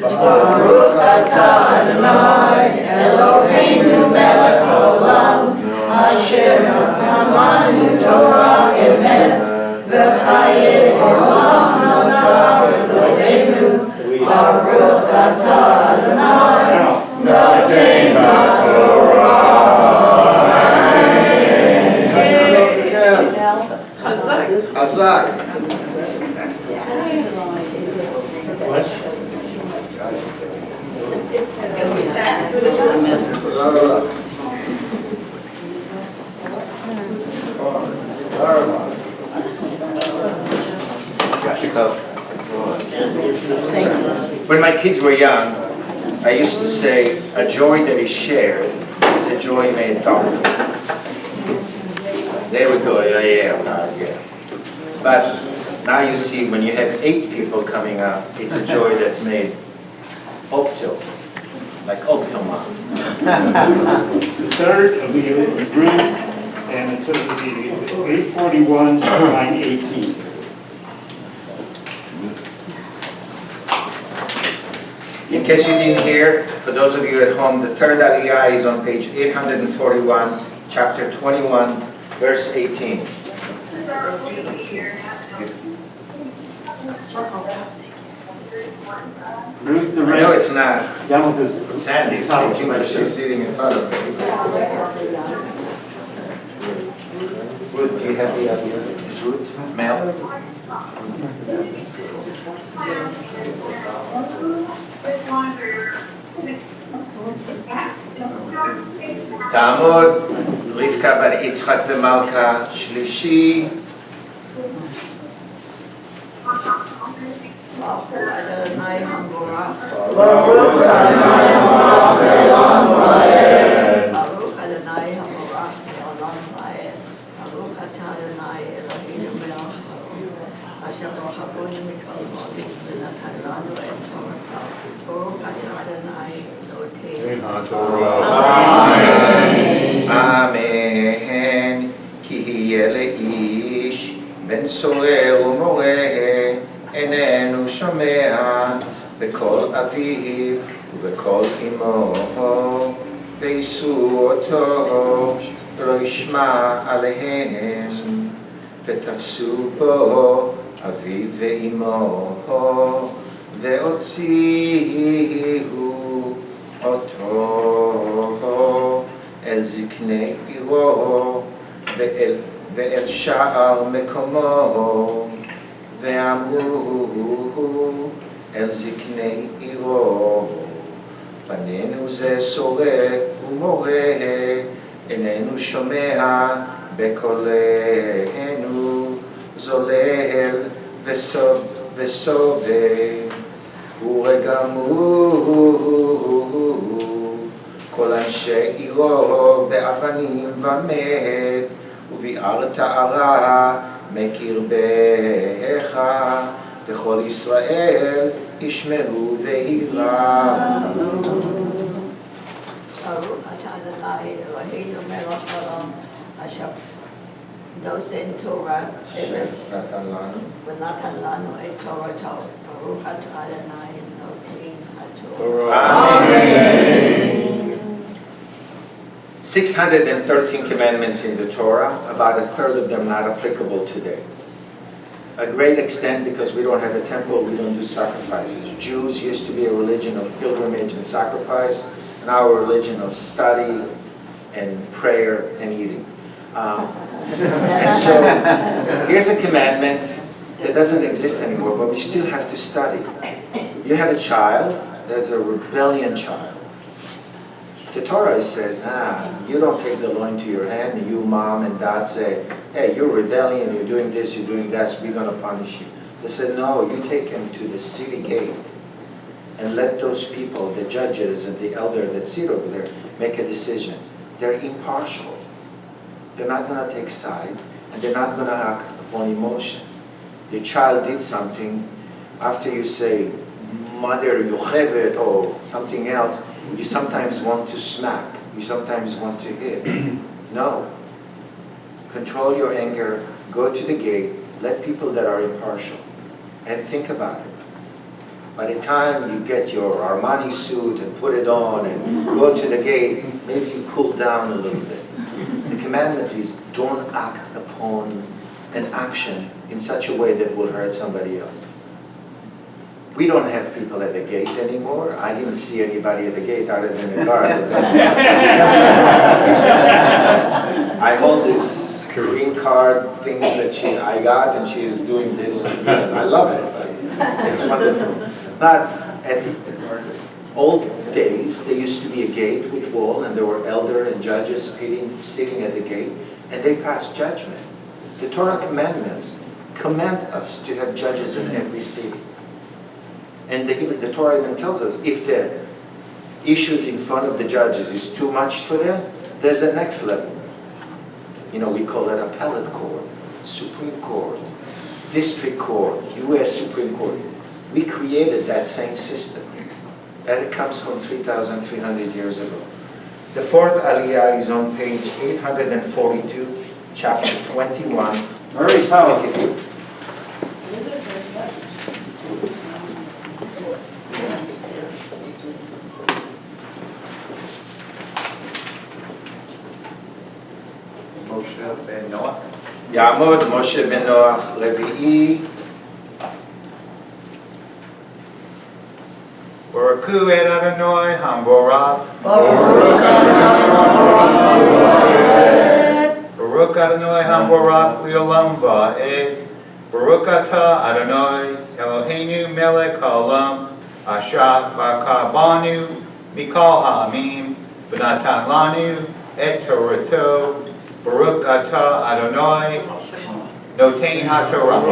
Baruch atah Adonai Eloheinu melech haolam asher natan lanu Torah emet v'chaye olam natan b'toreinu. Baruch atah Adonai noten b'torah. Chazak. When my kids were young, I used to say, a joy that is shared is a joy made double. They would go, yeah, God, yeah. But now you see, when you have 8 people coming up, it's a joy that's made octo, like octomon. The third of the group, and it's 841, line 18. In case you didn't hear, for those of you at home, the third Aliyah is on page 841, chapter 21, verse 18. Ruth the I know it's not down with this. Sandy speaking, but she's sitting in front of me. Ruth, do you have the Aliyah? Is Ruth male? תעמוד רבקה בת יצחק ומלכה שלישי. Baruch Adonai Hamorach. Baruch Adonai Hamorach Le'olam Va'ed. Baruch Adonai Hamorach Le'olam Va'ed. Baruch atah Adonai Eloheinu melech haolam asher borachanu mikol modim v'natan lanu et toratav. Baruch atah Adonai Eloheinu. אמן. כי יהיה לאיש בן סורר ומורה איננו שומע בקול אביו ובקול אמו ויישאו אותו לא ישמע עליהם ותפסו בו אביו ואמו והוציאו אותו אל זקני עירו ואל שער מקומו ואמרו אל זקני עירו פנינו זה סורק ומורה איננו שומע בקולנו זולל וסובב ורגמו כל אנשי עירו באבנים ומת וביערת ערה מקרבך וכל ישראל ישמעו וייראו. Baruch atah Adonai Eloheinu melech haolam asher nozeh Torah emes v'natan lanu et Toratav. Baruch atah Adonai noten haTorah. Amen. 613 commandments in the Torah, about a third of them not applicable today. A great extent because we don't have a temple, we don't do sacrifices. Jews used to be a religion of pilgrimage and sacrifice, and our religion of study and prayer and eating. And so here's a commandment that doesn't exist anymore, but we still have to study. You have a child, there's a rebellion child. The Torah says, you don't take the law into your hand, and you mom and dad say, hey, you're rebelling, you're doing this, you're doing that, we're going to punish you. They said, no, you take him to the city gate and let those people, the judges and the elder that sit over there, make a decision. They're impartial. They're not going to take side, and they're not going to act upon emotion. Your child did something, after you say, mother, yochevet, or something else, you sometimes want to smack, you sometimes want to hit. No. Control your anger, go to the gate, let people that are impartial, and think about it. By the time you get your Armani suit and put it on and go to the gate, maybe you cool down a little bit. The commandment is don't act upon an action in such a way that will hurt somebody else. We don't have people at the gate anymore. I didn't see anybody at the gate other than the guard. I hold this green card thing that I got, and she is doing this. I love it. It's wonderful. But at old days, there used to be a gate with wall, and there were elder and judges sitting at the gate, and they passed judgment. The Torah commandments command us to have judges in every city. And the Torah even tells us, if the issue in front of the judges is too much for them, there's a next level. You know, we call it appellate court, Supreme Court, District Court, U.S. Supreme Court. We created that same system. And it comes from 3,300 years ago. The fourth aliyah is on page 842, chapter 21. Very powerful. Moshe ben Noach. Ya'amod Moshe ben Noach Levi'i. Baruchu et Adonai Hamborav. Baruch Adonai Hamborav Leolam Va'ed. Baruch Atah Adonai Eloheinu Melech Haolam Asher B'Kabanu Mikol Ha'amim V'natan Lanu Et Torato. Baruch Atah Adonai Notein HaTorah.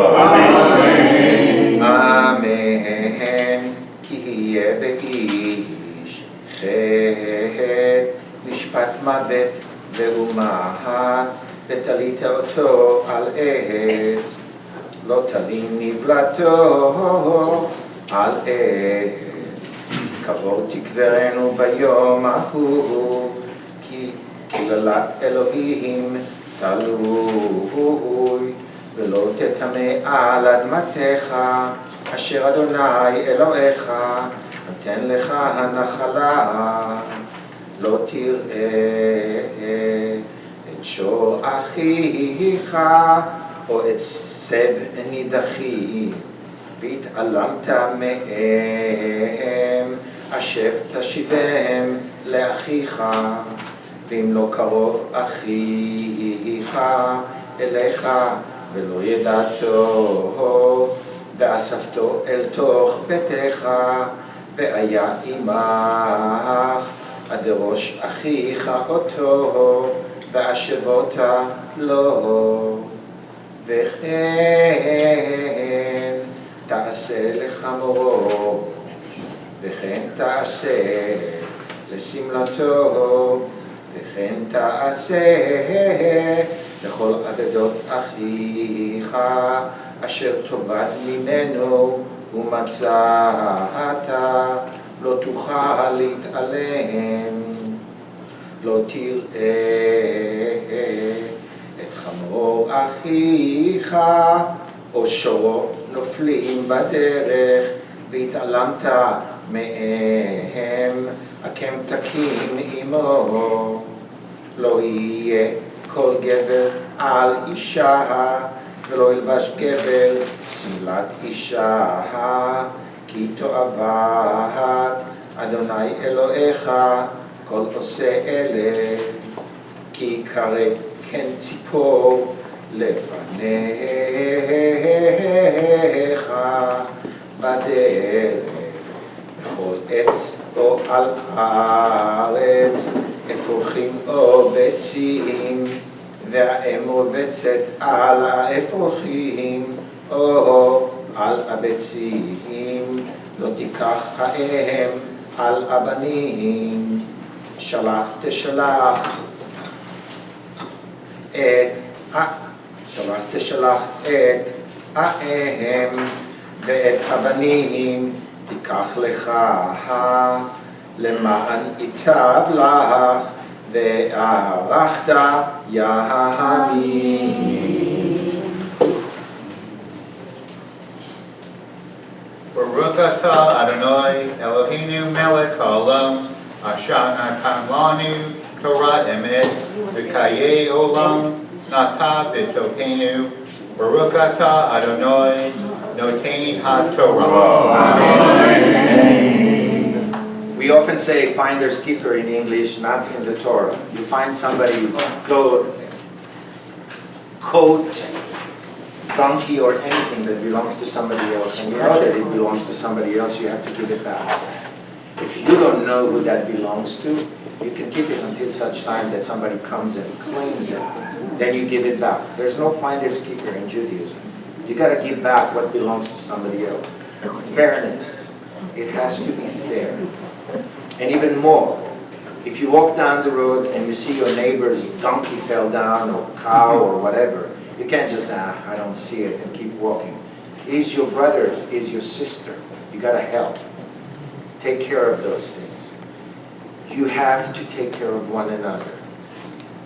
Amen. כי יהיה באיש חטא משפט מוות ואומת ותלית אותו על עץ לא תלין נבלתו על עץ קבור תקברנו ביום ההוא כי קללת אלוהים תלוי ולא תטמא על אדמתך אשר אדוני אלוהיך נותן לך הנחלה לא תראה את שור אחיך או את סב נידחי והתעלמת מהם אשב תשיבם לאחיך ואם לא קרוב אחיך אליך ולא ידעתו ואספתו אל תוך ביתך והיה עמך עד ראש אחיך אותו ואשבות לו וכן תעשה לחמורו וכן תעשה לשמלתו וכן תעשה לכל אגדות אחיך אשר תאבד ממנו ומצאת לא תוכל להתעלם לא תראה את חמור אחיך או שורו נופלים בדרך והתעלמת מהם הקם תקים עמו לא יהיה כל גבר על אישה ולא ילבש גבר שמלת אישה כי תועבת אדוני אלוהיך כל עושה אלה כי קרא כן ציפור לפניך בדרך בכל עץ או על הארץ, אפרוחים או ביצים, והאם רובצת על האפרוחים, או על הביצים, לא תיקח האם על הבנים. שלח תשלח את האם ואת הבנים תיקח לך, למען ייטב לך ואהבת ימים. Baruch atah Adonai Eloheinu melech haolam asher natan lanu Torah emet v'kayei olam nata b'tokeinu. Baruch atah Adonai notein ha-Torah. We often say finder's keeper in English, not in the Torah. You find somebody's goat, coat, donkey, or anything that belongs to somebody else, and you know that it belongs to somebody else, you have to give it back. If you don't know who that belongs to, you can keep it until such time that somebody comes and claims it. Then you give it back. There's no finder's keeper in Judaism. You got to give back what belongs to somebody else. Fairness. It has to be fair. And even more, if you walk down the road and you see your neighbor's donkey fell down, or cow, or whatever, you can't just, I don't see it, and keep walking. He's your brother, he's your sister. You got to help. Take care of those things. You have to take care of one another.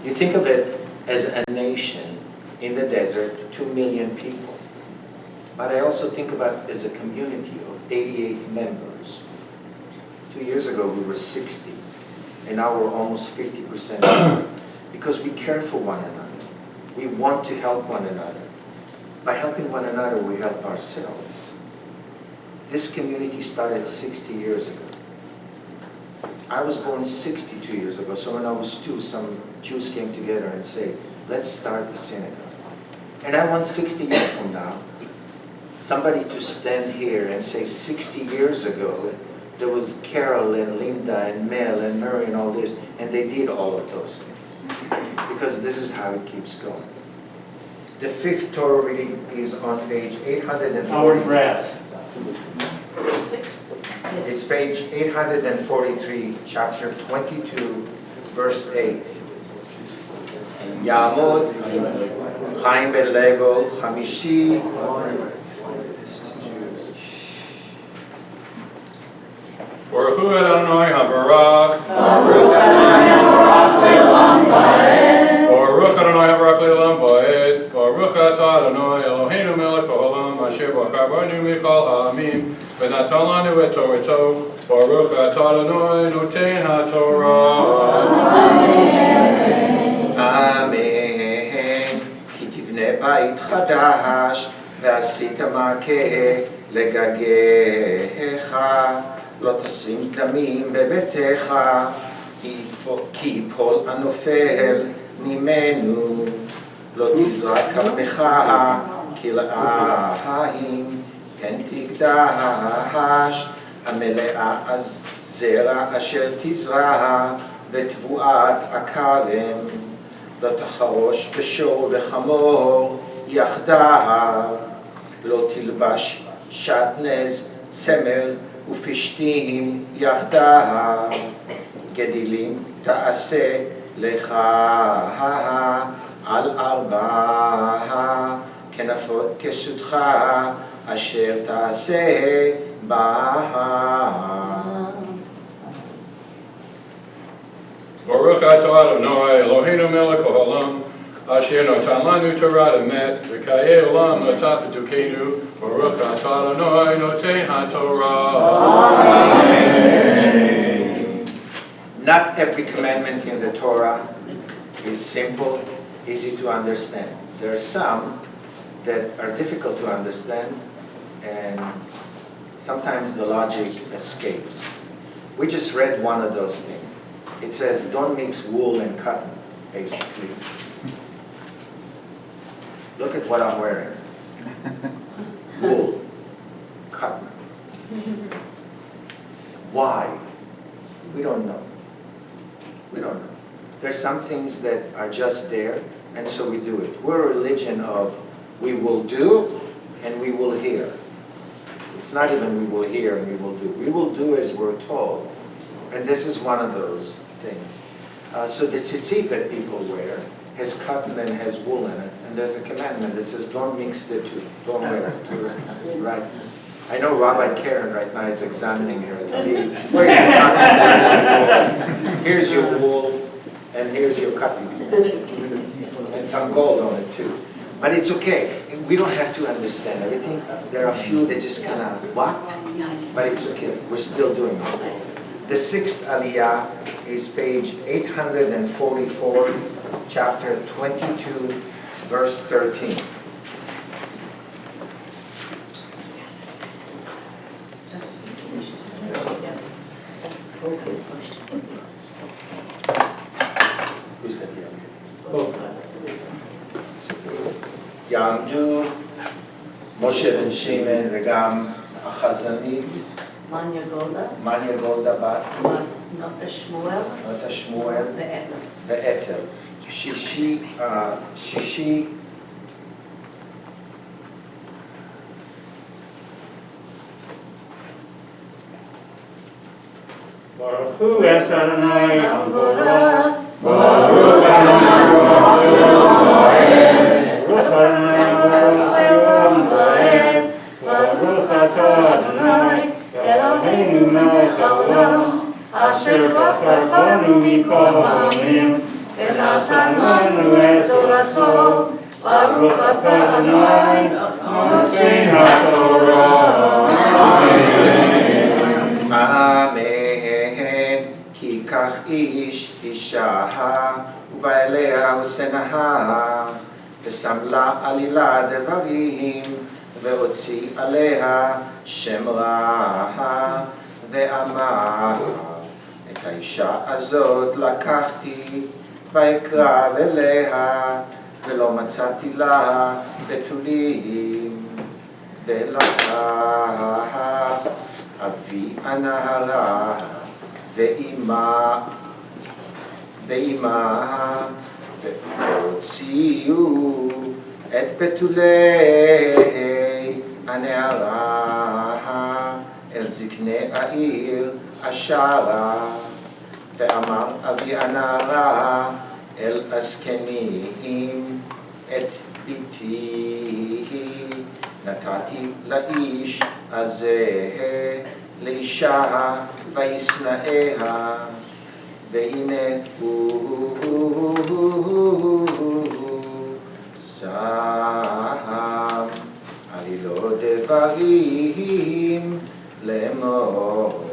You think of it as a nation in the desert, 2 million people. But I also think about it as a community of 88 members. 2 years ago we were 60, and now we're almost 50%. Because we care for one another. We want to help one another. By helping one another, we help ourselves. This community started 60 years ago. I was born 62 years ago, so when I was 2, some Jews came together and said, let's start a synagogue. And I want 60 years from now, somebody to stand here and say 60 years ago, there was Carol and Linda and Mel and Mary and all this, and they did all of those things. Because this is how it keeps going. The 5th Torah reading is on page 840. Howard Brass. It's page 843, chapter 22, verse 8. Yamod Chaim ben Level Chamishi. Baruch Hu Adonai HaBarak. Baruch Adonai HaBarak Le'olam Va'ed. Baruch Adonai HaBarak Le'olam Va'ed. Baruch atah Adonai Eloheinu melech haolam asher b'charanu michal ha'amim v'natan lanu et Torato. Baruch atah Adonai notein ha-Torah. Amen. כי תבנה בית חדש ועשית מעקה לגגיך, לא תשים דמים בביתך, כי יפול הנופל ממנו, לא תזרק כרמך כלאיים, כן תקדש המלאה הזרע אשר תזרע ותבואת הכרם, לא תחרוש בשור וחמור יחדיו, לא תלבש שעטנז צמר ופשתים יחדיו, גדילים תעשה לך על 4 כנפות כסותך אשר תעשה בה. Baruch atah Adonai Eloheinu melech haolam asher natan lanu Torah emet v'kayei olam nata b'tokeinu. Baruch atah Adonai notein ha-Torah. Not every commandment in the Torah is simple, easy to understand. There are some that are difficult to understand, and sometimes the logic escapes. We just read one of those things. It says, don't mix wool and cotton, basically. Look at what I'm wearing. Wool, cotton. Why? We don't know. We don't know. There's some things that are just there, and so we do it. We're a religion of we will do and we will hear. It's not even we will hear and we will do. We will do as we're told. And this is one of those things. So the tzitzit that people wear has cotton and has wool in it. And there's a commandment that says don't mix the two. Don't wear it. Right? I know Rabbi Karen right now is examining her. Where's the cotton? Here's your wool and here's your cotton. And some gold on it too. But it's okay. We don't have to understand everything. There are a few that just kind of what? But it's okay. We're still doing it. The sixth aliyah is page 844, chapter 22, verse 13. Who's got the aliyah? יעמדו משה בן שמן וגם החזנית מניה גולדה בת נוטה שמואל ואתר. שישי Baruch Hu es Adonai המבורך Baruch Baruch atah Adonai Eloheinu melech haolam asher בחר בנו מכל העמים ונתן לנו את תורתו ברוך אתה Adonai נותן התורה אמן. כי כך איש אישה ובא אליה ושנאה ושם לה עלילה דברים והוציא עליה שם רע ואמר את האישה הזאת לקחתי ואקרב אליה ולא מצאתי לה בתולים ולקח אבי הנערה ואימה והוציאו את בתולי הנערה אל זקני העיר השערה ואמר אבי הנערה אל הזקנים את ביתי נתתי לאיש הזה לאישה וישנאה והנה הוא שם עלילות דברים לאמור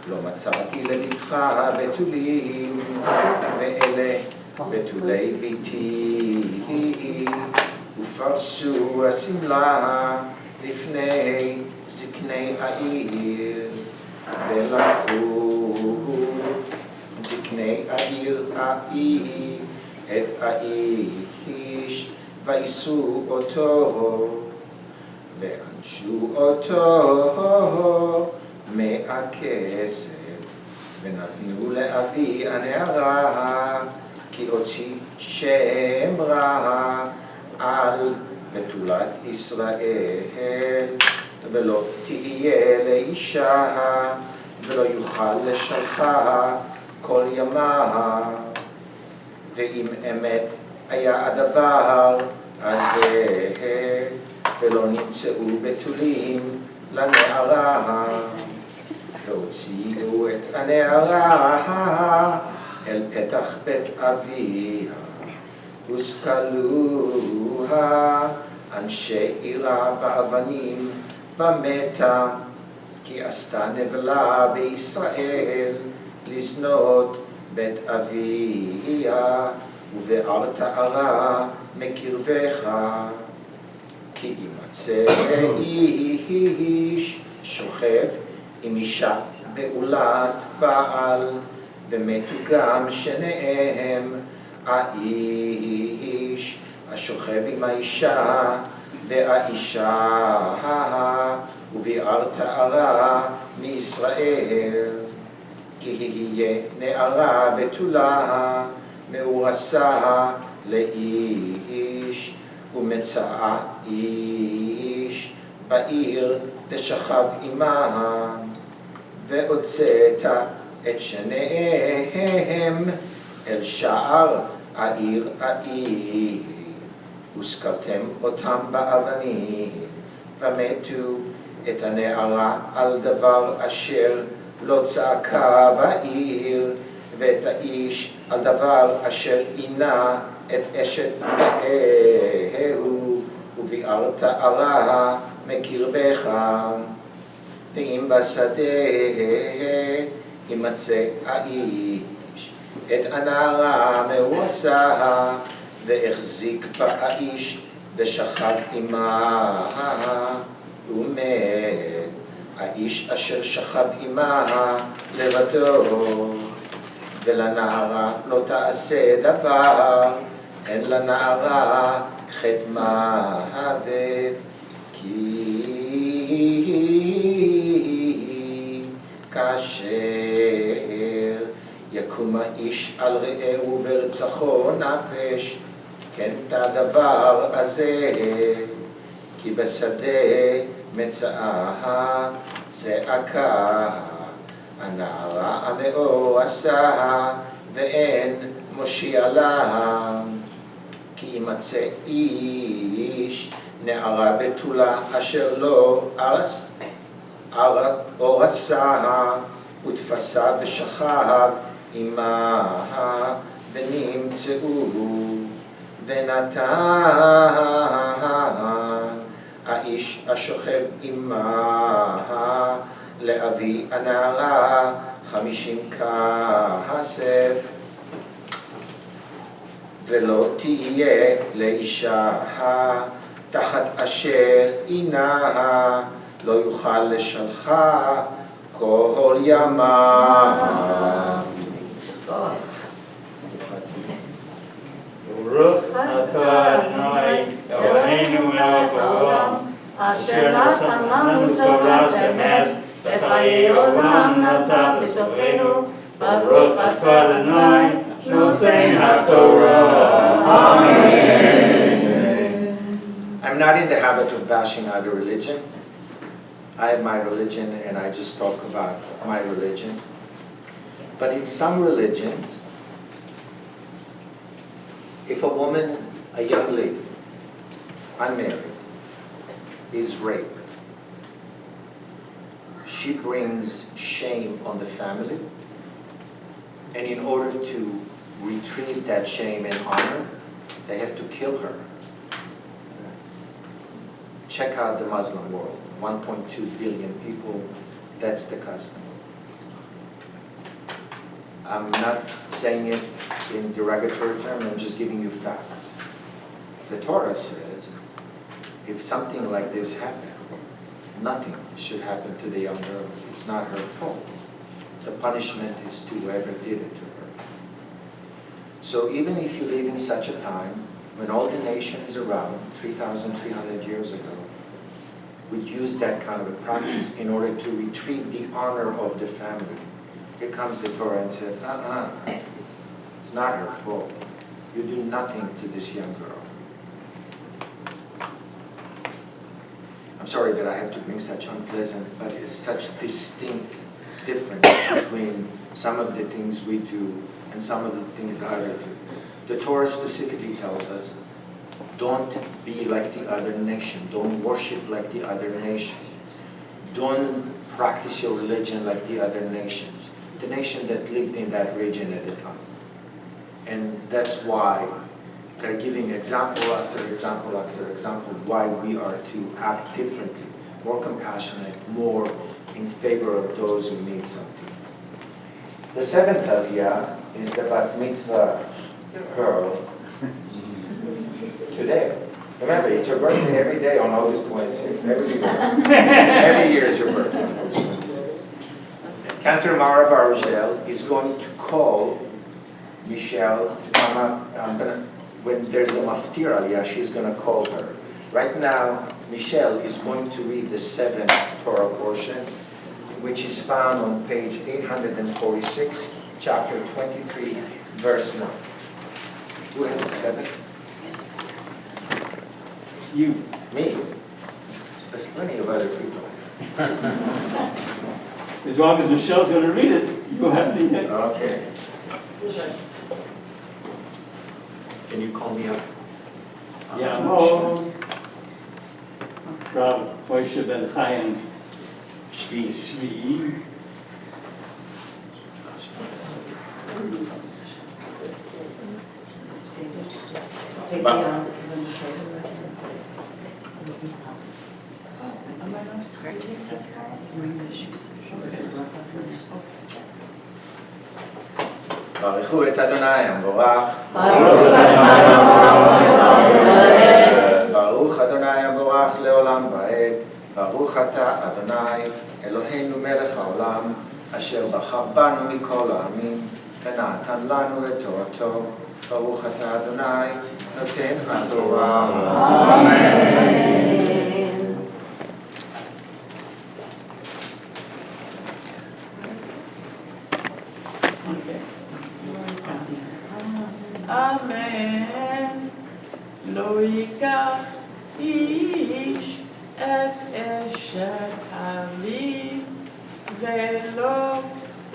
לא מצאתי לביתך בתולים ואלה בתולי ביתי ופרסו השמלה לפני זקני העיר ולקחו זקני העיר ההיא את האיש ויישאו אותו ואנשו אותו מהכסף ונתנו לאבי הנערה כי הוציא שם רע על בתולת ישראל ולא תהיה לאישה ולא יוכל לשלחה כל ימה ואם אמת היה הדבר הזה ולא נמצאו בתולים לנערה והוציאו את הנערה אל פתח בית אביה וסקלוה אנשי עירה באבנים ומתה כי עשתה נבלה בישראל לזנות בית אביה ובערת ערה מקרבך כי ימצא איש שוכב עם אישה בעולת בעל ומתו גם שניהם האיש השוכב עם האישה והאישה וביערת ערה מישראל כי יהיה נערה בתולה, מאורסה לאיש, ומצאה איש בעיר ושכב עמה, והוצאת את שניהם אל שער העיר העיר, וסקלתם אותם באבנים, ומתו את הנערה על דבר אשר לא צעקה בעיר, ואת האיש על דבר אשר עינה את אשת רעהו, וביערת ערה מקרבך. ואם בשדה ימצא האיש את הנערה מאורסה, והחזיק בה האיש ושכב עמה, ומת האיש אשר שכב עמה לבדו. ולנערה לא תעשה דבר, אין לנערה חטא מוות, כי כאשר יקום האיש על רעהו ורצחו נפש, כן את הדבר הזה, כי בשדה מצאה צעקה הנערה המאורסה, ואין מושיע לה. כי ימצא איש נערה בתולה אשר לא אורסה, ותפסה ושכב עמה, ונמצאו. ונתן האיש השוכב עמה לאבי הנערה 50 כסף, ולא תהיה לאישה תחת אשר עינה, לא יוכל לשלחה כל ימה. ברוך אתה אדוני אלוהינו מלך העולם, אשר נתן לנו תורת אמת, וחיי עולם נטע בתוכנו. ברוך אתה אדוני נותן התורה. I'm not in the habit of bashing other religion. I have my religion and I just talk about my religion. But in some religions, if a woman, a young lady, unmarried, is raped, she brings shame on the family, and in order to retrieve that shame and honor, they have to kill her. Check out the Muslim world, 1.2 billion people, that's the custom. I'm not saying it in derogatory terms, I'm just giving you facts. The Torah says, if something like this happened, nothing should happen to the young girl. It's not her fault. The punishment is to whoever did it to her. So even if you live in such a time, when all the nations around, 3,300 years ago, would use that kind of a practice in order to retrieve the honor of the family, here comes the Torah and says, it's not her fault. You do nothing to this young girl. I'm sorry that I have to bring such unpleasant, but it's such distinct difference between some of the things we do and some of the things others do. The Torah specifically tells us, don't be like the other nation. Don't worship like the other nations. Don't practice your religion like the other nations. The nation that lived in that region at the time. And that's why they're giving example after example after example why we are to act differently, more compassionate, more in favor of those who need something. The seventh aliyah is the bat mitzvah girl today. Remember, it's your birthday every day on August 26th. Every year is your birthday on August 26th. Cantor Mara Baruchel is going to call Michele to come up. When there's a maftir aliyah, she's going to call her. Right now, Michele is going to read the seventh Torah portion, which is found on page 846, chapter 23, verse 1. Who has the 7? You. Me? There's plenty of other people. As long as Michelle's going to read it, you have the... Okay. Can you call me up? Yamo. Rav Moshe ben Chaim Shvi. It's hard to see. ברכו את אדוני המבורך. ברוך אדוני המבורך לעולם ועד. ברוך אתה אדוני אלוהינו מלך העולם, אשר בחר בנו מכל העמים, ונתן לנו את תורתו. ברוך אתה אדוני נותן התורה. אמן. אמן. לא ייקח איש את אשת אביו, ולא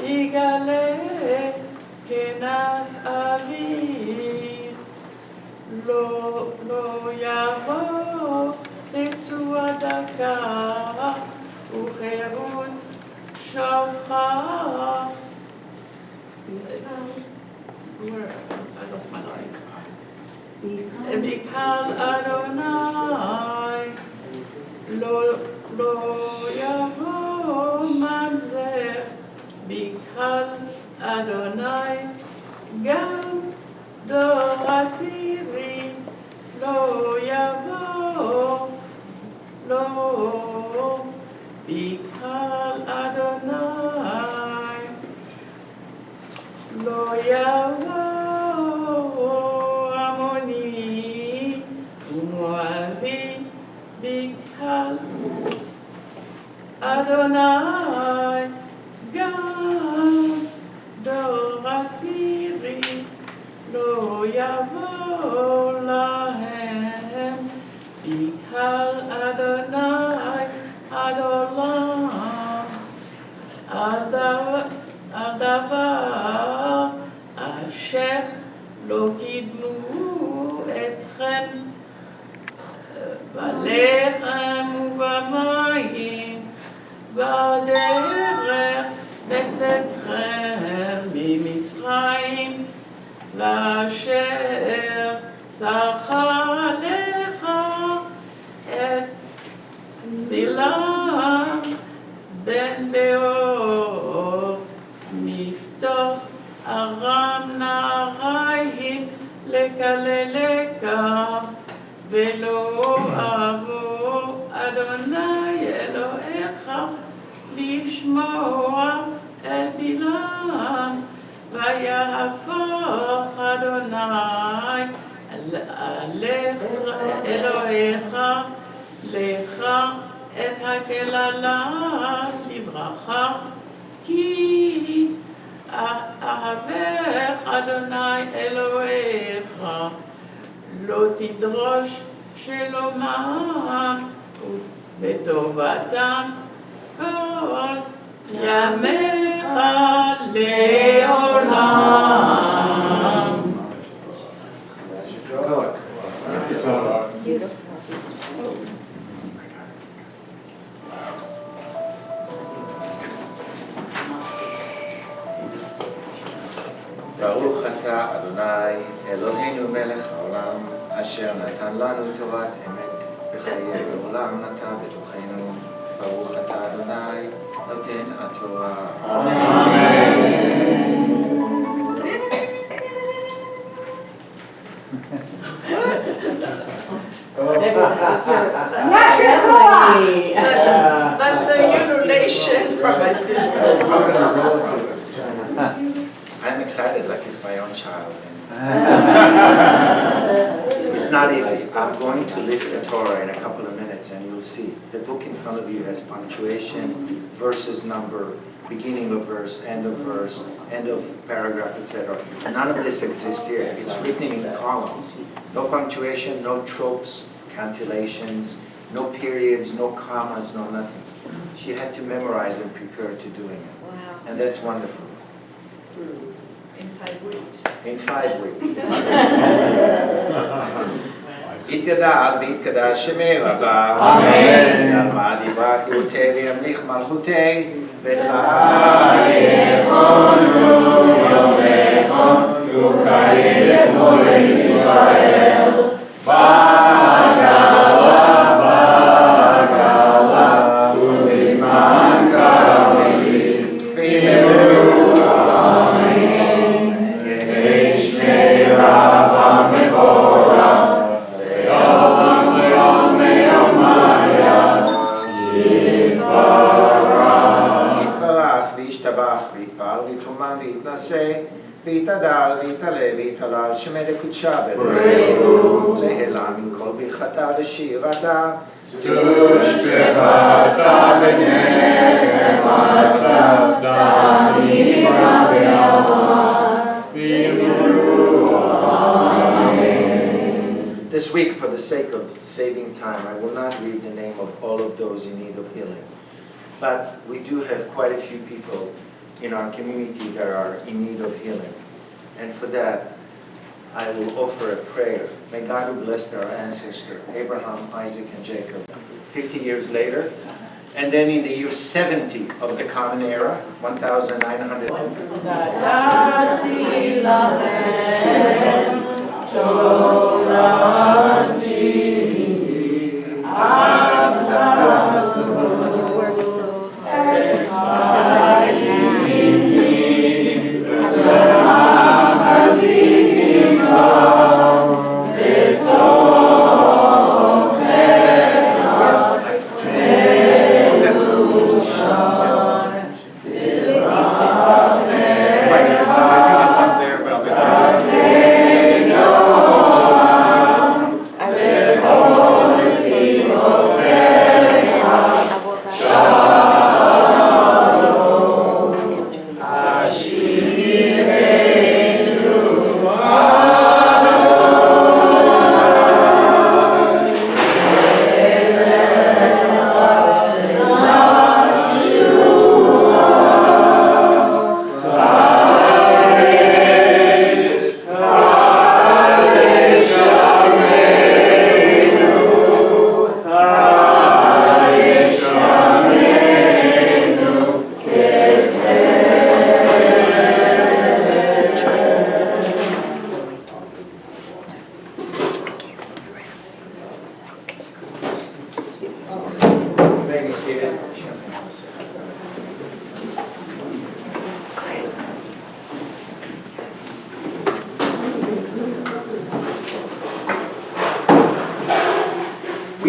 יגלה כנף אביו. לא יבוא לצועדקה וחירות שופחה. I lost my line. Bikal Adonai, lo yavo mamzer. Bikal Adonai, gam dor asiri, lo yavo, lo. Bikal Adonai, lo yavo. Bikal Adonai, gam dor asiri, lo yavo lahem. Bikal Adonai, Adolam, al davar asher lo kidmu etchem. בלחם ובמים, בדרך בצאתכם ממצרים, ואשר שכר עליך את בלעם בן באור, מפתח ארם נהריים לקללך. ולא אבוא אדוני אלוהיך לשמוע אל בלעם, ויהפוך אדוני אלוהיך לך את הקללה לברכה, כי אהבך אדוני אלוהיך. לא תדרוש שלומם וטובתם כל ימיך לעולם. ברוך אתה אדוני אלוהינו מלך העולם, אשר נתן לנו תורת אמת בחיי העולם נטע בתוכנו. ברוך אתה אדוני נותן התורה. That's a ululation from my sister. I'm excited like it's my own child. It's not easy. I'm going to lift the Torah in a couple of minutes. minutes, and you'll see. The book in front of you has punctuation, verses number, beginning of verse, end of paragraph, etc. None of this exists here. It's written in columns. No punctuation, no tropes, cantillations, no periods, no commas, no nothing. She had to memorize and prepare to doing it. Wow. And that's wonderful. In 5 weeks. In 5 weeks. יתגדל ויתקדש שמי רבה, אמן. נלמד יברח ירותי וימליך מלכותי, וחייכונו יומכון, וחיי לכל ישראל. בגלה, ובזמן קריב, וימלאו עמים, יהי שמי רבה מבורך. יתברך וישתבח ויתפעל ויתרומם ויתנשא ויתהדר ויתעלה ויתהלל שמי לקודשה בבריאו להילה מכל ברכתה ושירתה תושבחתה בנחמתה תמירה בעלמה ויאמרו amen. This week, for the sake of saving time, I will not read the name of all of those in need of healing. But we do have quite a few people in our community that are in need of healing. And for that, I will offer a prayer. May God who blessed our ancestor, Abraham, Isaac, and Jacob, 50 years later, and then in the year 70 of the Common Era, 1900. Work so hard. Have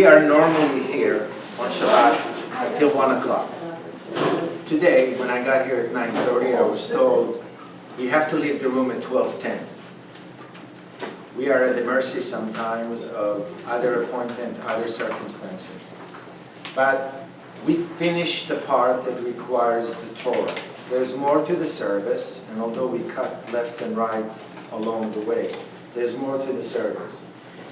We are normally here on Shabbat until 1 o'clock. Today, when I got here at 9:30, I was told we have to leave the room at 12:10. We are at the mercy sometimes of other appointment, other circumstances. But we finished the part that requires the Torah. There's more to the service, and although we cut left and right along the way, there's more to the service.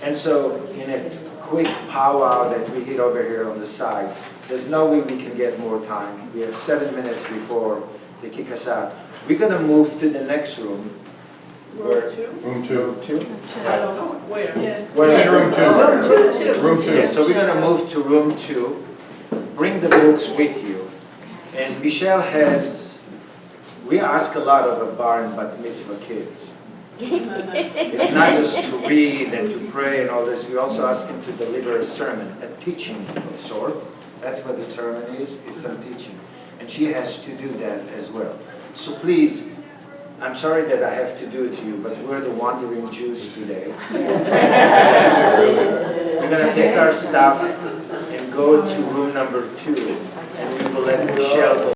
And so, in a quick powwow that we hit over here on the side, there's no way we can get more time. We have 7 minutes before they kick us out. We're going to move to the next room. Room 2? Room 2. Room 2? I don't know where. Where In room 2. Room 2. Room 2. Yeah, so we're going to move to room 2. Bring the books with you. And Michele has, we ask a lot of a bar and bat mitzvah kids. It's not just to read and to pray and all this. We also ask him to deliver a sermon, a teaching of sort. That's what the sermon is some teaching. And she has to do that as well. So please, I'm sorry that I have to do it to you, but we're the wandering Jews today. We're going to take our stuff and go to room number 2. And we will let Michele go.